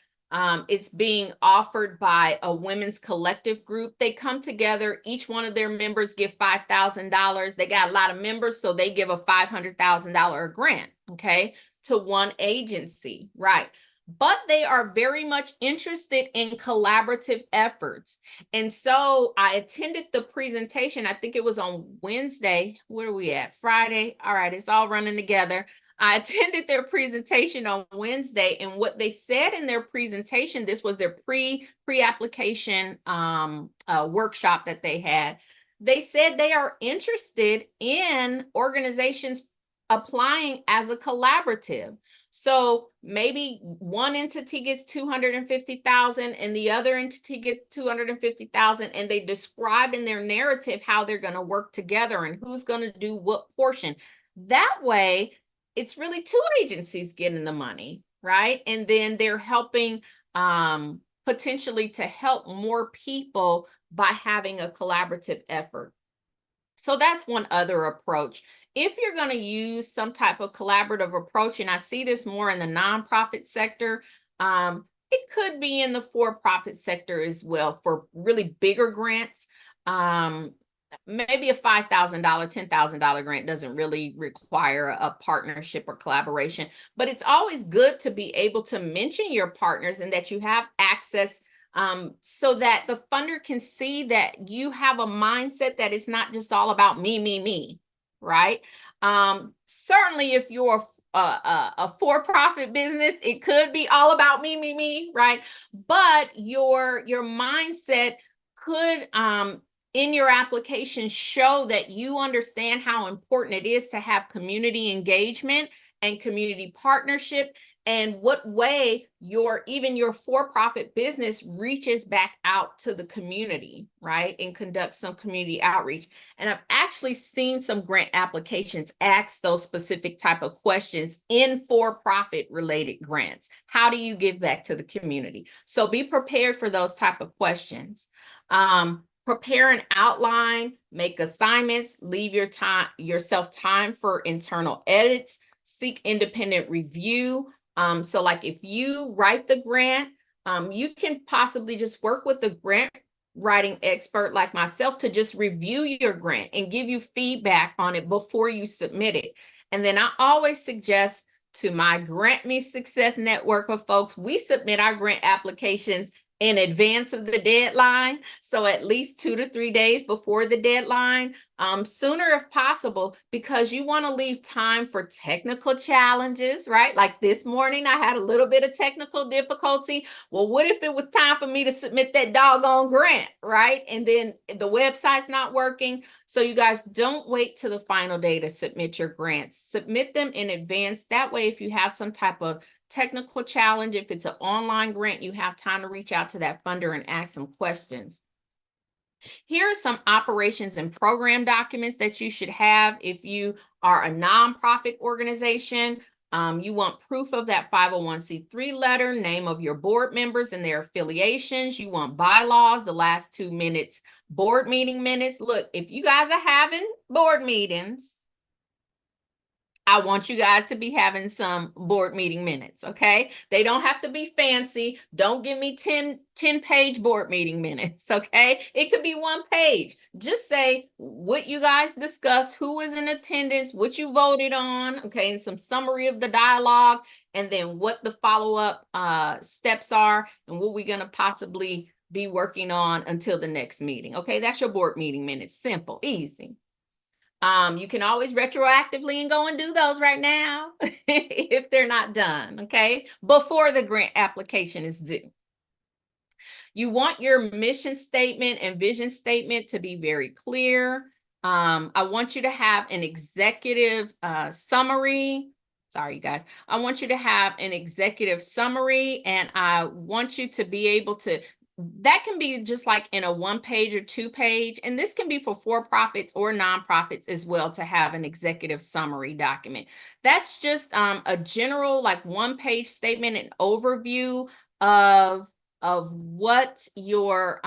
It's being offered by a women's collective group. They come together, each one of their members give $5,000. They got a lot of members, so they give a $500,000 grant, okay, to one agency, right? But they are very much interested in collaborative efforts. And so I attended the presentation. I think it was on Wednesday. Where are we at? Friday. All right, it's all running together. I attended their presentation on Wednesday, and what they said in their presentation, this was their pre-application workshop that they had. They said they are interested in organizations applying as a collaborative. So maybe one entity gets 250,000 and the other entity gets 250,000, and they describe in their narrative how they're going to work together and who's going to do what portion. That way, it's really two agencies getting the money, right? And then they're helping potentially to help more people by having a collaborative effort. So that's one other approach. If you're going to use some type of collaborative approach, and I see this more in the nonprofit sector, it could be in the for-profit sector as well for really bigger grants. Maybe a $5,000, $10,000 grant doesn't really require a partnership or collaboration, but it's always good to be able to mention your partners and that you have access, so that the funder can see that you have a mindset that it's not just all about me, right? Certainly, if you're a for-profit business, it could be all about me, right? But your mindset could, in your application, show that you understand how important it is to have community engagement and community partnership, and what way even your for-profit business reaches back out to the community, right? And conducts some community outreach. And I've actually seen some grant applications ask those specific type of questions in for-profit related grants. How do you give back to the community? So be prepared for those type of questions. Prepare an outline, make assignments, leave yourself time for internal edits, seek independent review. So like if you write the grant, you can possibly just work with the grant writing expert like myself to just review your grant and give you feedback on it before you submit it. And then I always suggest to my Grant Me Success network of folks, we submit our grant applications in advance of the deadline. So at least 2 to 3 days before the deadline, sooner if possible, because you want to leave time for technical challenges, right? Like this morning, I had a little bit of technical difficulty. Well, what if it was time for me to submit that doggone grant, right? And then the website's not working. So you guys don't wait till the final day to submit your grants. Submit them in advance. That way, if you have some type of technical challenge, if it's an online grant, you have time to reach out to that funder and ask some questions. Here are some operations and program documents that you should have if you are a nonprofit organization. You want proof of that 501c3 letter, name of your board members and their affiliations. You want bylaws, the last 2 minutes, board meeting minutes. Look, if you guys are having board meetings, I want you guys to be having some board meeting minutes, okay? They don't have to be fancy. Don't give me 10-page board meeting minutes, okay? It could be 1 page. Just say what you guys discussed, who was in attendance, what you voted on, okay? And some summary of the dialogue, and then what the follow-up steps are and what we're going to possibly be working on until the next meeting, okay? That's your board meeting minutes. Simple, easy. You can always retroactively and go and do those right now if they're not done, okay? Before the grant application is due. You want your mission statement and vision statement to be very clear. I want you to have an executive summary. Sorry, you guys. I want you to have an executive summary, and I want you to be able to, that can be just like in a 1-page or 2-page, and this can be for for-profits or nonprofits as well, to have an executive summary document. That's just a general like 1-page statement and overview of what your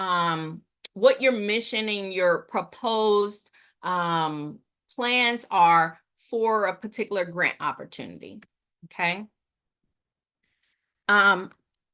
mission and your proposed plans are for a particular grant opportunity. Okay.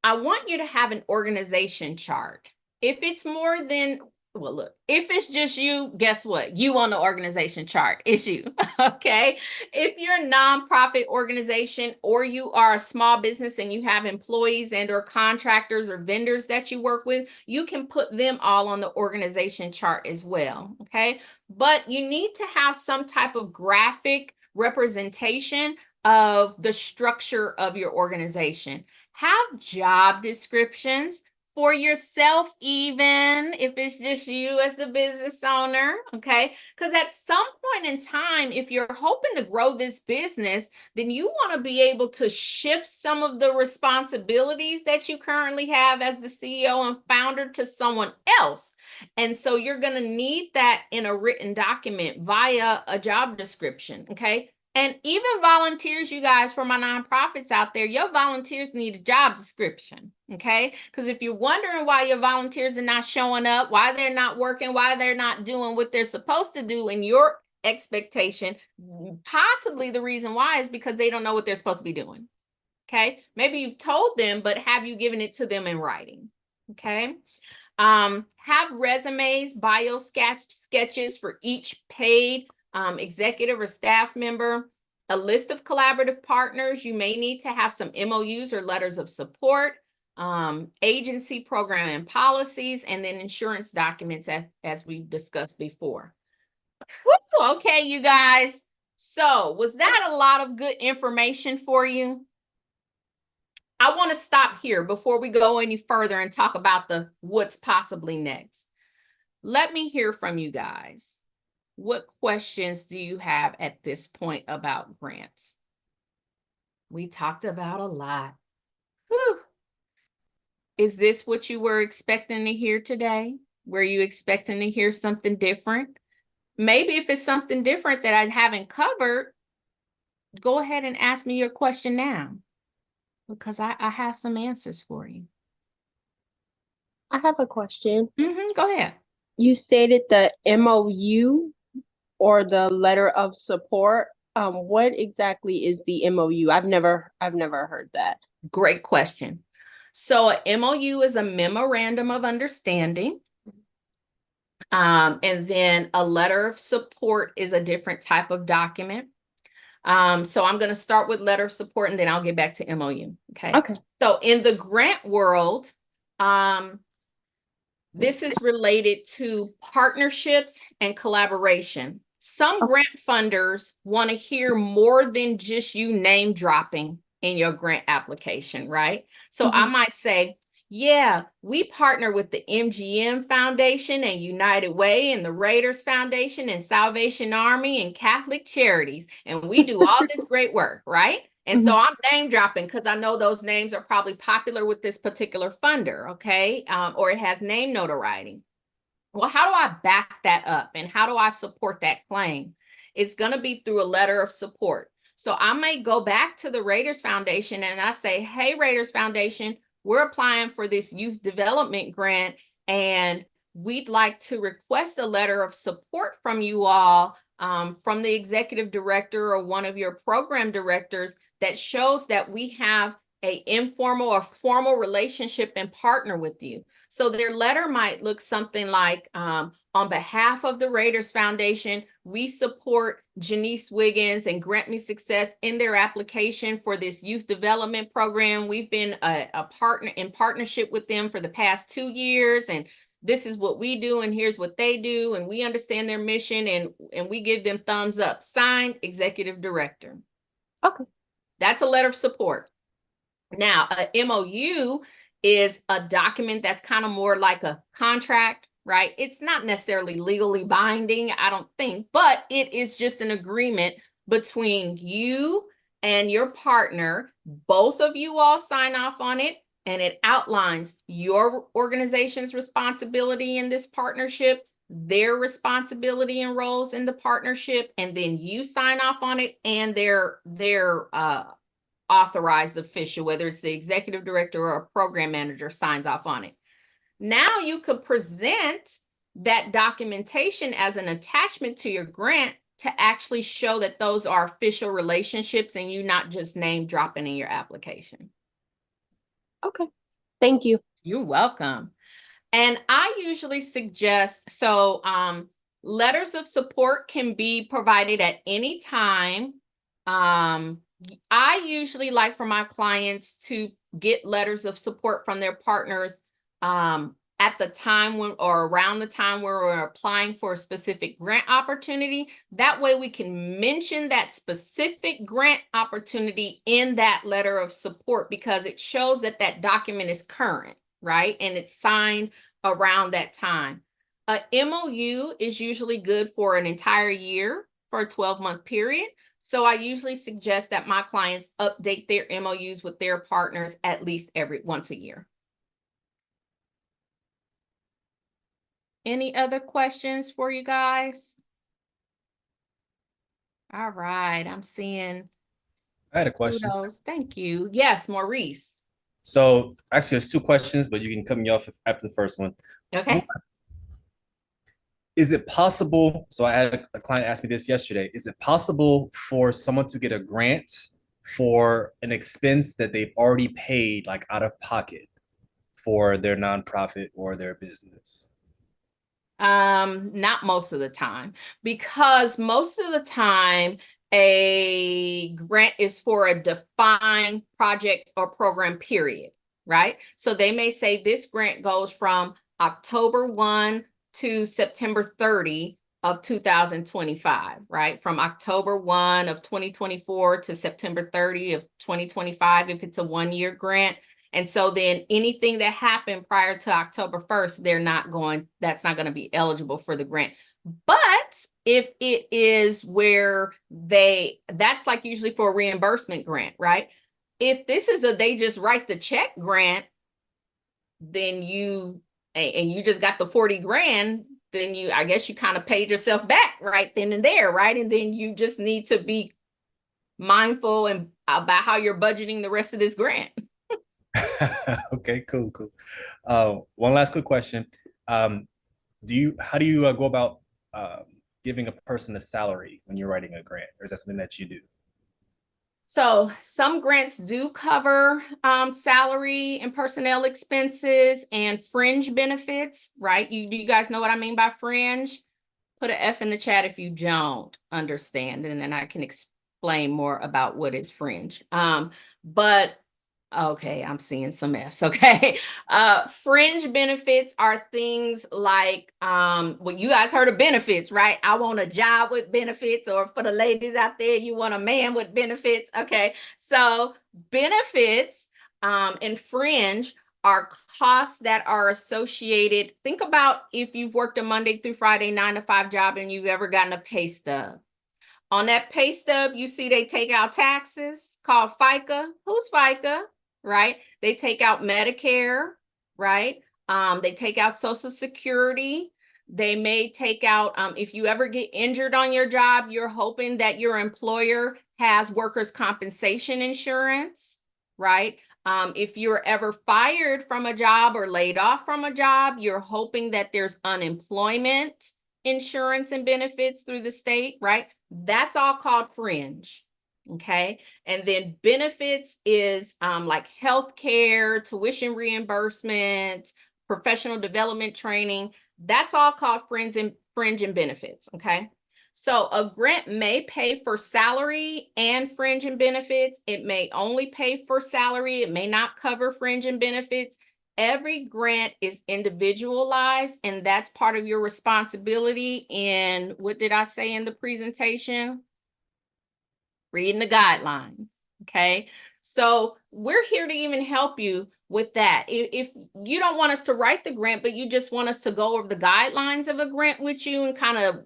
I want you to have an organization chart. If it's more than, well, look, if it's just you, guess what? You on the organization chart, it's you, okay? If you're a nonprofit organization or you are a small business and you have employees and or contractors or vendors that you work with, you can put them all on the organization chart as well, okay? But you need to have some type of graphic representation of the structure of your organization. Have job descriptions for yourself, even if it's just you as the business owner, okay? Because at some point in time, if you're hoping to grow this business, then you want to be able to shift some of the responsibilities that you currently have as the CEO and founder to someone else. And so you're going to need that in a written document via a job description, okay? And even volunteers, you guys, for my nonprofits out there, your volunteers need a job description, okay? Because if you're wondering why your volunteers are not showing up, why they're not working, why they're not doing what they're supposed to do in your expectation, possibly the reason why is because they don't know what they're supposed to be doing, okay? Maybe you've told them, but have you given it to them in writing, okay? Have resumes, bio sketches for each paid executive or staff member, a list of collaborative partners. You may need to have some MOUs or letters of support, agency program and policies, and then insurance documents as we've discussed before. Whew, okay, you guys. So was that a lot of good information for you? I want to stop here before we go any further and talk about the what's possibly next. Let me hear from you guys. What questions do you have at this point about grants? We talked about a lot. Whew. Is this what you were expecting to hear today? Were you expecting to hear something different? Maybe if it's something different that I haven't covered, go ahead and ask me your question now, because I have some answers for you. I have a question. Go ahead. You stated the MOU or the letter of support. What exactly is the MOU? I've never heard that. Great question. So a MOU is a memorandum of understanding. And then a letter of support is a different type of document. So I'm going to start with letter of support and then I'll get back to MOU. Okay. Okay. So in the grant world, this is related to partnerships and collaboration. Some grant funders want to hear more than just you name dropping in your grant application, right? So I might say, yeah, we partner with the MGM Foundation and United Way and the Raiders Foundation and Salvation Army and Catholic Charities, and we do all this great work, right? And so I'm name dropping because I know those names are probably popular with this particular funder, okay? Or it has name notoriety. Well, how do I back that up and how do I support that claim? It's going to be through a letter of support. So I may go back to the Raiders Foundation and I say, hey, Raiders Foundation, we're applying for this youth development grant and we'd like to request a letter of support from you all, from the executive director or one of your program directors that shows that we have an informal or formal relationship and partner with you. So their letter might look something like, on behalf of the Raiders Foundation, we support Janise Wiggins and Grant Me Success in their application for this youth development program. We've been a partner in partnership with them for the past 2 years, and this is what we do, and here's what they do, and we understand their mission, and we give them thumbs up. Signed, Executive Director. Okay. That's a letter of support. Now, a MOU is a document that's kind of more like a contract, right? It's not necessarily legally binding, I don't think, but it is just an agreement between you and your partner. Both of you all sign off on it, and it outlines your organization's responsibility in this partnership, their responsibility and roles in the partnership, and then you sign off on it, and their authorized official, whether it's the executive director or a program manager, signs off on it. Now you could present that documentation as an attachment to your grant to actually show that those are official relationships and you not just name dropping in your application. Okay. Thank you. You're welcome. And I usually suggest, letters of support can be provided at any time. I usually like for my clients to get letters of support from their partners at the time when, or around the time where we're applying for a specific grant opportunity. That way we can mention that specific grant opportunity in that letter of support because it shows that that document is current. right? And it's signed around that time. A MOU is usually good for an entire year for a 12-month period. So I usually suggest that my clients update their MOUs with their partners at least once a year. Any other questions for you guys? All right, I'm seeing I had a question. kudos. Thank you. Yes, Maurice. So actually, there's two questions, but you can cut me off after the first one. Okay. Is it possible? So I had a client ask me this yesterday. Is it possible for someone to get a grant for an expense that they've already paid, like out of pocket, for their nonprofit or their business? Not most of the time, because most of the time a grant is for a defined project or program period, right? So they may say this grant goes from October 1 to September 30 of 2025, right? From October 1 of 2024 to September 30 of 2025, if it's a 1-year grant. And so then anything that happened prior to October 1st, that's not going to be eligible for the grant. But if it is where that's like usually for a reimbursement grant, right? If this is they just write the check grant, then you just got the 40 grand, then I guess you kind of paid yourself back right then and there, right? And then you just need to be mindful and about how you're budgeting the rest of this grant. Okay, cool. One last quick question. How do you go about giving a person a salary when you're writing a grant, or is that something that you do? So some grants do cover salary and personnel expenses and fringe benefits, right? Do you guys know what I mean by fringe? Put an F in the chat if you don't understand, and then I can explain more about what is fringe. But okay, I'm seeing some F's. Okay. Fringe benefits are things like well, you guys heard of benefits, right? I want a job with benefits, or for the ladies out there, you want a man with benefits. Okay. So benefits and fringe are costs that are associated. Think about if you've worked a Monday through Friday 9 to 5 job and you've ever gotten a pay stub. On that pay stub, you see they take out taxes called FICA. Who's FICA? Right? They take out Medicare, right? They take out Social Security. They may take out, if you ever get injured on your job, you're hoping that your employer has workers' compensation insurance, right? If you're ever fired from a job or laid off from a job, you're hoping that there's unemployment insurance and benefits through the state, right? That's all called fringe. Okay. And then benefits is like healthcare, tuition reimbursement, professional development training. That's all called fringe and benefits. Okay. So a grant may pay for salary and fringe and benefits. It may only pay for salary. It may not cover fringe and benefits. Every grant is individualized, and that's part of your responsibility. And what did I say in the presentation? Reading the guidelines. Okay. So we're here to even help you with that. If you don't want us to write the grant, but you just want us to go over the guidelines of a grant with you and kind of,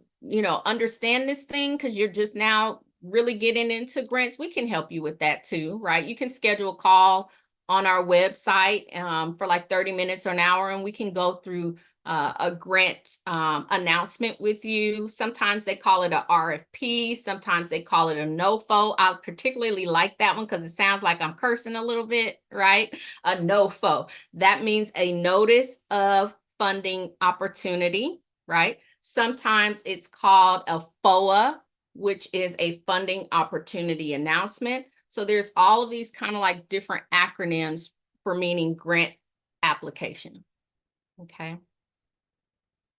understand this thing because you're just now really getting into grants, we can help you with that too, right? You can schedule a call on our website for like 30 minutes or an hour, and we can go through a grant announcement with you. Sometimes they call it a RFP. Sometimes they call it a NOFO. I particularly like that one because it sounds like I'm cursing a little bit, right? A NOFO. That means a notice of funding opportunity, right? Sometimes it's called a FOA, which is a funding opportunity announcement. So there's all of these kind of like different acronyms for meaning grant application. Okay.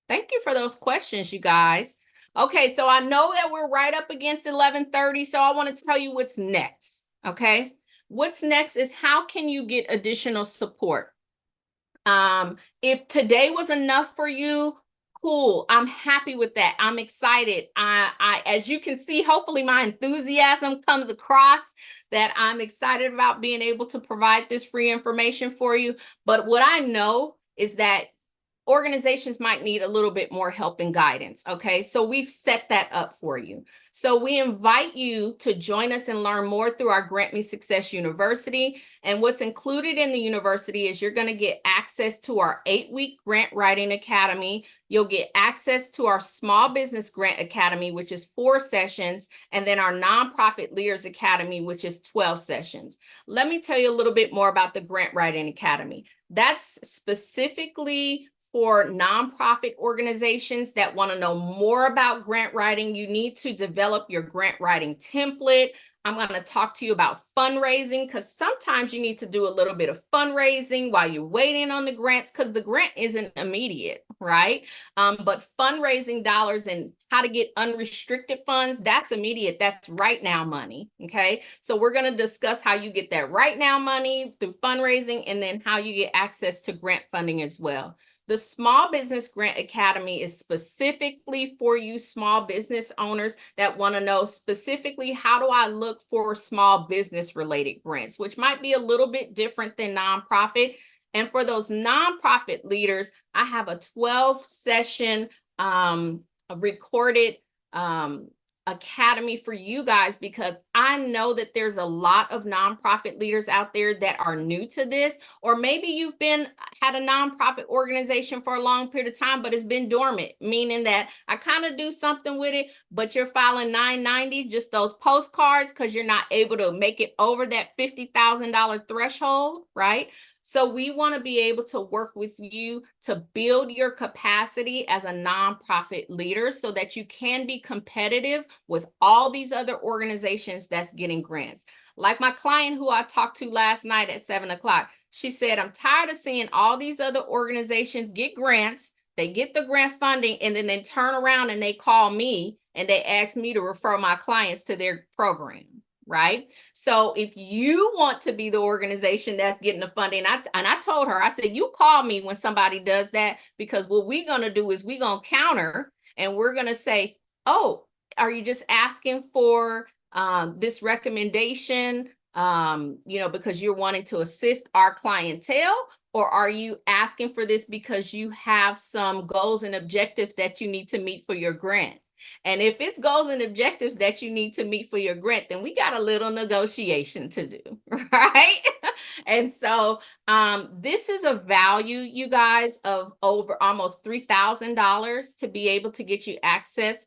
Thank you for those questions, you guys. Okay, so I know that we're right up against 11:30, so I want to tell you what's next, okay? What's next is how can you get additional support? If today was enough for you, Cool. I'm happy with that. I'm excited. As you can see, hopefully my enthusiasm comes across, that I'm excited about being able to provide this free information for you. But what I know is that organizations might need a little bit more help and guidance. Okay, so we've set that up for you. So we invite you to join us and learn more through our Grant Me Success University. And what's included in the university is you're going to get access to our 8-week Grant Writing Academy. You'll get access to our Small Business Grant Academy, which is 4 sessions, and then our Nonprofit Leaders Academy, which is 12 sessions. Let me tell you a little bit more about the Grant Writing Academy. That's specifically for nonprofit organizations that want to know more about grant writing. You need to develop your grant writing template. I'm going to talk to you about fundraising, because sometimes you need to do a little bit of fundraising while you're waiting on the grants, because the grant isn't immediate, right? But fundraising dollars and how to get unrestricted funds, that's immediate. That's right now money, okay? So we're going to discuss how you get that right now money through fundraising, and then how you get access to grant funding as well. The Small Business Grant Academy is specifically for you small business owners that want to know specifically, how do I look for small business related grants, which might be a little bit different than nonprofit. And for those nonprofit leaders, I have a 12-session recorded academy for you guys, because I know that there's a lot of nonprofit leaders out there that are new to this, or maybe you've had a nonprofit organization for a long period of time, but it's been dormant, meaning that I kind of do something with it, but you're filing 990, just those postcards, because you're not able to make it over that $50,000 threshold, right? So we want to be able to work with you to build your capacity as a nonprofit leader, so that you can be competitive with all these other organizations that's getting grants. Like my client who I talked to last night at 7 o'clock, she said, I'm tired of seeing all these other organizations get grants. They get the grant funding, and then they turn around and they call me and they ask me to refer my clients to their program. Right? So if you want to be the organization that's getting the funding, I told her, I said, you call me when somebody does that, because what we're going to do is we're going to counter, and we're going to say, oh, are you just asking for this recommendation, because you're wanting to assist our clientele? Or are you asking for this because you have some goals and objectives that you need to meet for your grant? And if it's goals and objectives that you need to meet for your grant, then we got a little negotiation to do, right? And so this is a value, you guys, of over almost $3,000 to be able to get you access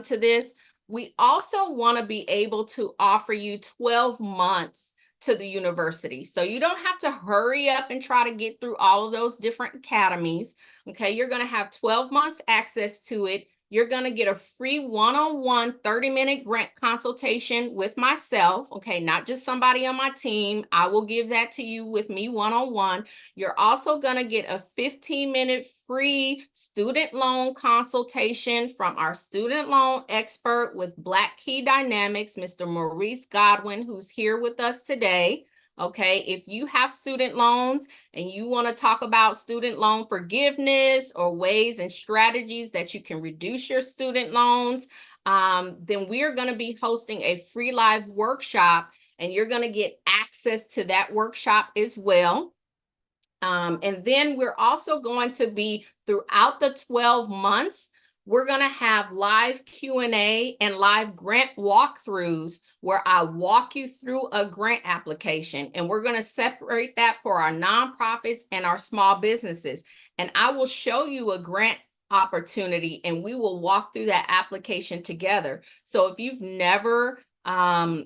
to this. We also want to be able to offer you 12 months to the university. So you don't have to hurry up and try to get through all of those different academies. Okay, you're going to have 12 months access to it. You're going to get a free one-on-one 30-minute grant consultation with myself, okay, not just somebody on my team. I will give that to you with me one-on-one. You're also going to get a 15-minute free student loan consultation from our student loan expert with Black Key Dynamics, Mr. Maurice Godwin, who's here with us today. Okay, if you have student loans and you want to talk about student loan forgiveness or ways and strategies that you can reduce your student loans, then we're going to be hosting a free live workshop, and you're going to get access to that workshop as well. And then we're also going to be, throughout the 12 months, we're going to have live Q&A and live grant walkthroughs where I walk you through a grant application, and we're going to separate that for our nonprofits and our small businesses. And I will show you a grant opportunity, and we will walk through that application together. So if you've never done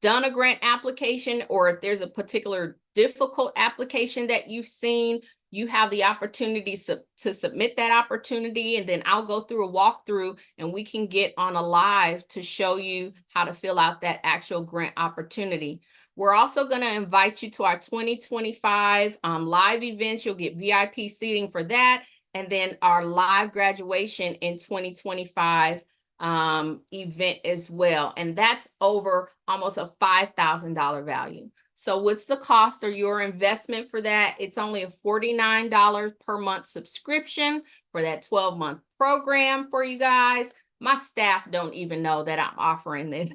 a grant application, or if there's a particular difficult application that you've seen, you have the opportunity to submit that opportunity, and then I'll go through a walkthrough, and we can get on a live to show you how to fill out that actual grant opportunity. We're also going to invite you to our 2025 live events. You'll get VIP seating for that, and then our live graduation in 2025 event as well. And that's over almost a $5,000 value. So what's the cost or your investment for that? It's only a $49 per month subscription for that 12-month program for you guys. My staff don't even know that I'm offering this.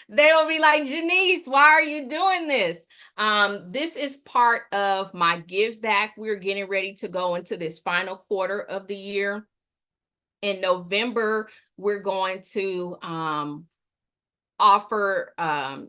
They'll be like, Janise, why are you doing this? This is part of my give back. We're getting ready to go into this final quarter of the year. In November, we're going to offer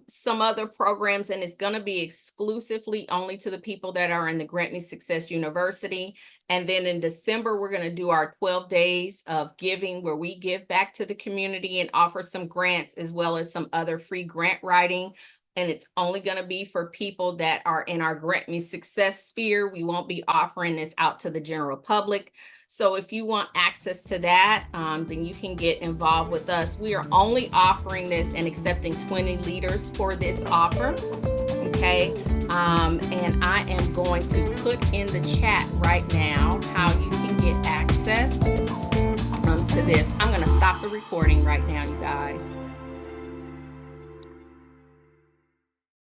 some other programs, and it's going to be exclusively only to the people that are in the Grant Me Success University. And then in December, we're going to do our 12 days of giving, where we give back to the community and offer some grants as well as some other free grant writing. And it's only going to be for people that are in our Grant Me Success sphere. We won't be offering this out to the general public. So if you want access to that, then you can get involved with us. We are only offering this and accepting 20 leaders for this offer. Okay. And I am going to put in the chat right now how you can get access to this. I'm going to stop the recording right now, you guys.